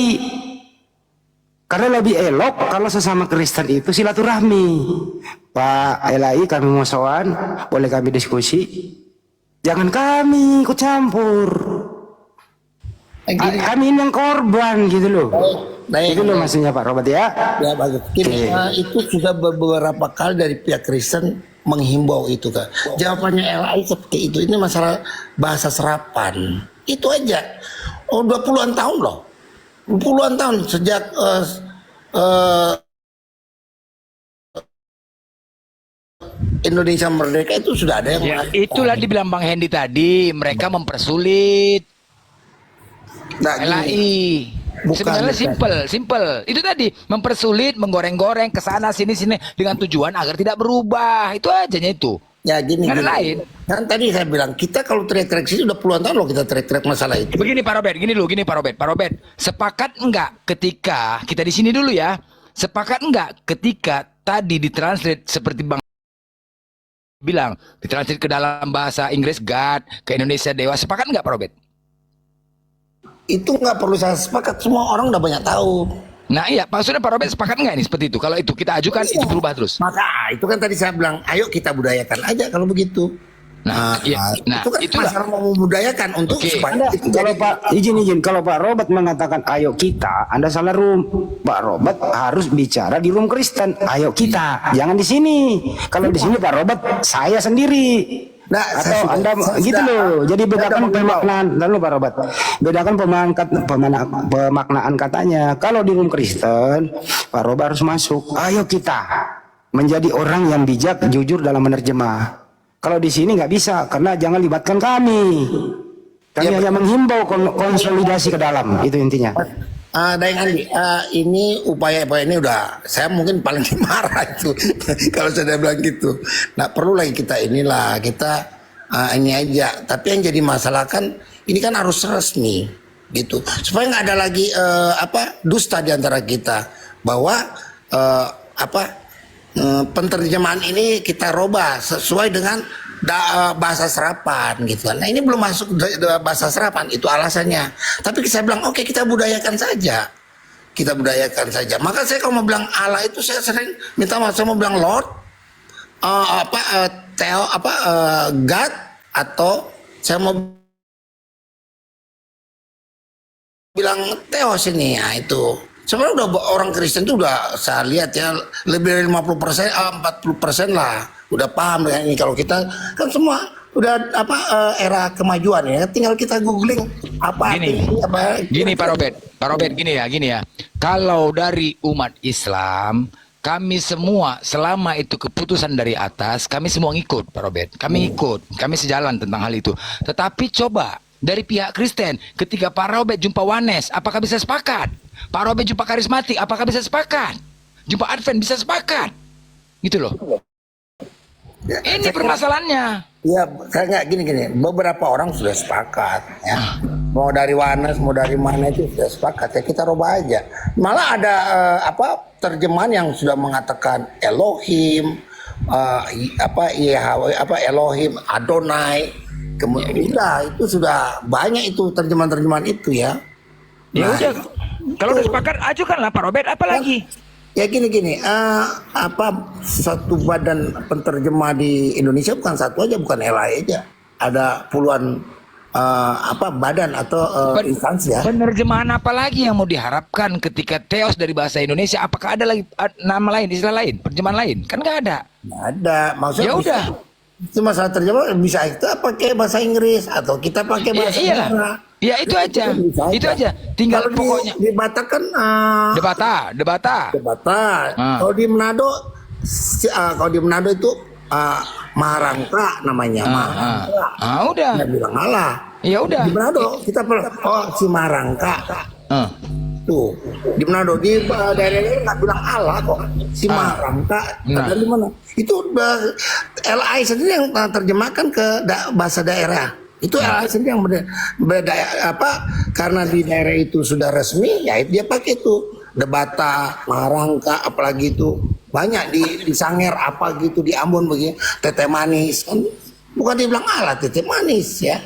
Karena lebih elok kalau sesama Kristen itu silaturahmi. Pak LAI, kami mau sowan, boleh kami diskusi? Jangan kami ikut campur. Kami ini yang korban gitu loh. Itu loh maksudnya Pak Robert ya. Ya bagus. Itu sudah beberapa kali dari pihak Kristen menghimbau itu kan. Jawabannya LAI seperti itu. Ini masalah bahasa serapan. Itu aja. Oh 20-an tahun loh. Puluhan tahun sejak Indonesia merdeka itu sudah ada yang itulah dibilang Bang Hendy tadi, mereka mempersulit LAI. Sebenarnya simple. Itu tadi mempersulit, menggoreng-goreng ke sana sini dengan tujuan agar tidak berubah. Itu aja itu. Ya gini. Ada lain. Kan tadi saya bilang kita kalau teriak-teriak sini udah puluhan tahun loh kita teriak-teriak masalah itu. Begini Pak Robert, Pak Robert, sepakat enggak ketika kita di sini dulu ya? Sepakat enggak ketika tadi ditranslate seperti Bang bilang, ditranslate ke dalam bahasa Inggris God, ke Indonesia dewa, sepakat enggak Pak Robert? Itu nggak perlu saya sepakat, semua orang udah banyak tahu. Nah iya, maksudnya Pak Robert sepakat nggak ini seperti itu? Kalau itu kita ajukan, itu berubah terus. Maka itu kan tadi saya bilang, ayo kita budayakan aja kalau begitu. Itu kan masalah mau membudayakan untuk supaya kalau Pak izin kalau Pak Robert mengatakan ayo kita, Anda salah room. Pak Robert harus bicara di room Kristen. Ayo kita, jangan di sini. Kalau di sini Pak Robert saya sendiri. Atau Anda gitu loh. Jadi bedakan pemaknaan. Lalu Pak Robert, bedakan pemaknaan katanya. Kalau di room Kristen, Pak Robert harus masuk. Ayo kita menjadi orang yang bijak, jujur dalam menerjemah. Kalau di sini nggak bisa, karena jangan libatkan kami. Kami hanya menghimbau konsolidasi ke dalam, itu intinya. Dayang Andi, ini upaya-upaya ini udah, saya mungkin paling marah itu kalau saya bilang gitu. Nggak perlu lagi kita ini aja. Tapi yang jadi masalah kan, ini kan harus resmi gitu, supaya nggak ada lagi dusta di antara kita bahwa penterjemahan ini kita robah sesuai dengan bahasa serapan gitu kan. Nah ini belum masuk bahasa serapan, itu alasannya. Tapi saya bilang oke, kita budayakan saja. Maka saya kalau mau bilang Allah itu saya sering minta maaf, saya mau bilang Lord, God, atau saya mau bilang Theos ini ya itu. Sebenarnya udah orang Kristen itu udah saya lihat ya lebih dari 50%, 40% lah udah paham dengan ini. Kalau kita kan semua udah era kemajuan ya, tinggal kita googling gini Pak Robert gini ya. Kalau dari umat Islam, kami semua selama itu keputusan dari atas, kami semua ngikut Pak Robert. Kami sejalan tentang hal itu. Tetapi coba dari pihak Kristen, ketika Pak Robert jumpa Wanes, apakah bisa sepakat? Pak Robert jumpa karismatik, apakah bisa sepakat? jumpa Advent bisa sepakat. Gitu loh. Ini permasalahannya. Ya, kayak gini. Beberapa orang sudah sepakat, ya. Mau dari Wanes, mau dari mana itu sudah sepakat. Ya kita rubah aja. Malah ada terjemahan yang sudah mengatakan Elohim, Yahweh, Elohim, Adonai. Kemudian itu sudah banyak itu terjemahan itu ya. Ya udah. Kalau udah sepakat, ajukanlah Pak Robert. Apa lagi? Ya gini, satu badan penterjemah di Indonesia bukan satu aja, bukan LAI aja, ada puluhan badan atau instansi ya. Penerjemahan apa lagi yang mau diharapkan ketika Theos dari bahasa Indonesia? Apakah ada lagi nama lain, istilah lain, terjemahan lain? Kan nggak ada. Nggak ada, maksudnya. Ya udah. Itu masalah terjemah bisa kita pakai bahasa Inggris atau kita pakai bahasa daerah. Ya itu aja. Itu aja. Tinggal kalau pokoknya. Di Batak kan Debata. Kalau di Manado itu Maharangka namanya. Udah. Nggak bilang Allah. Ya udah. Di Manado kita si Maharangka. Tuh di Manado di daerah nggak bilang Allah kok, si Maharangka. Ada di mana? Itu LAI sendiri yang terjemahkan ke bahasa daerah. Itu LAI sendiri yang beda karena di daerah itu sudah resmi, ya dia pakai itu Debata, Maharangka, apalagi itu banyak di Sanger apa gitu, di Ambon begini, Teteh Manis kan bukan dibilang Allah, Teteh Manis ya.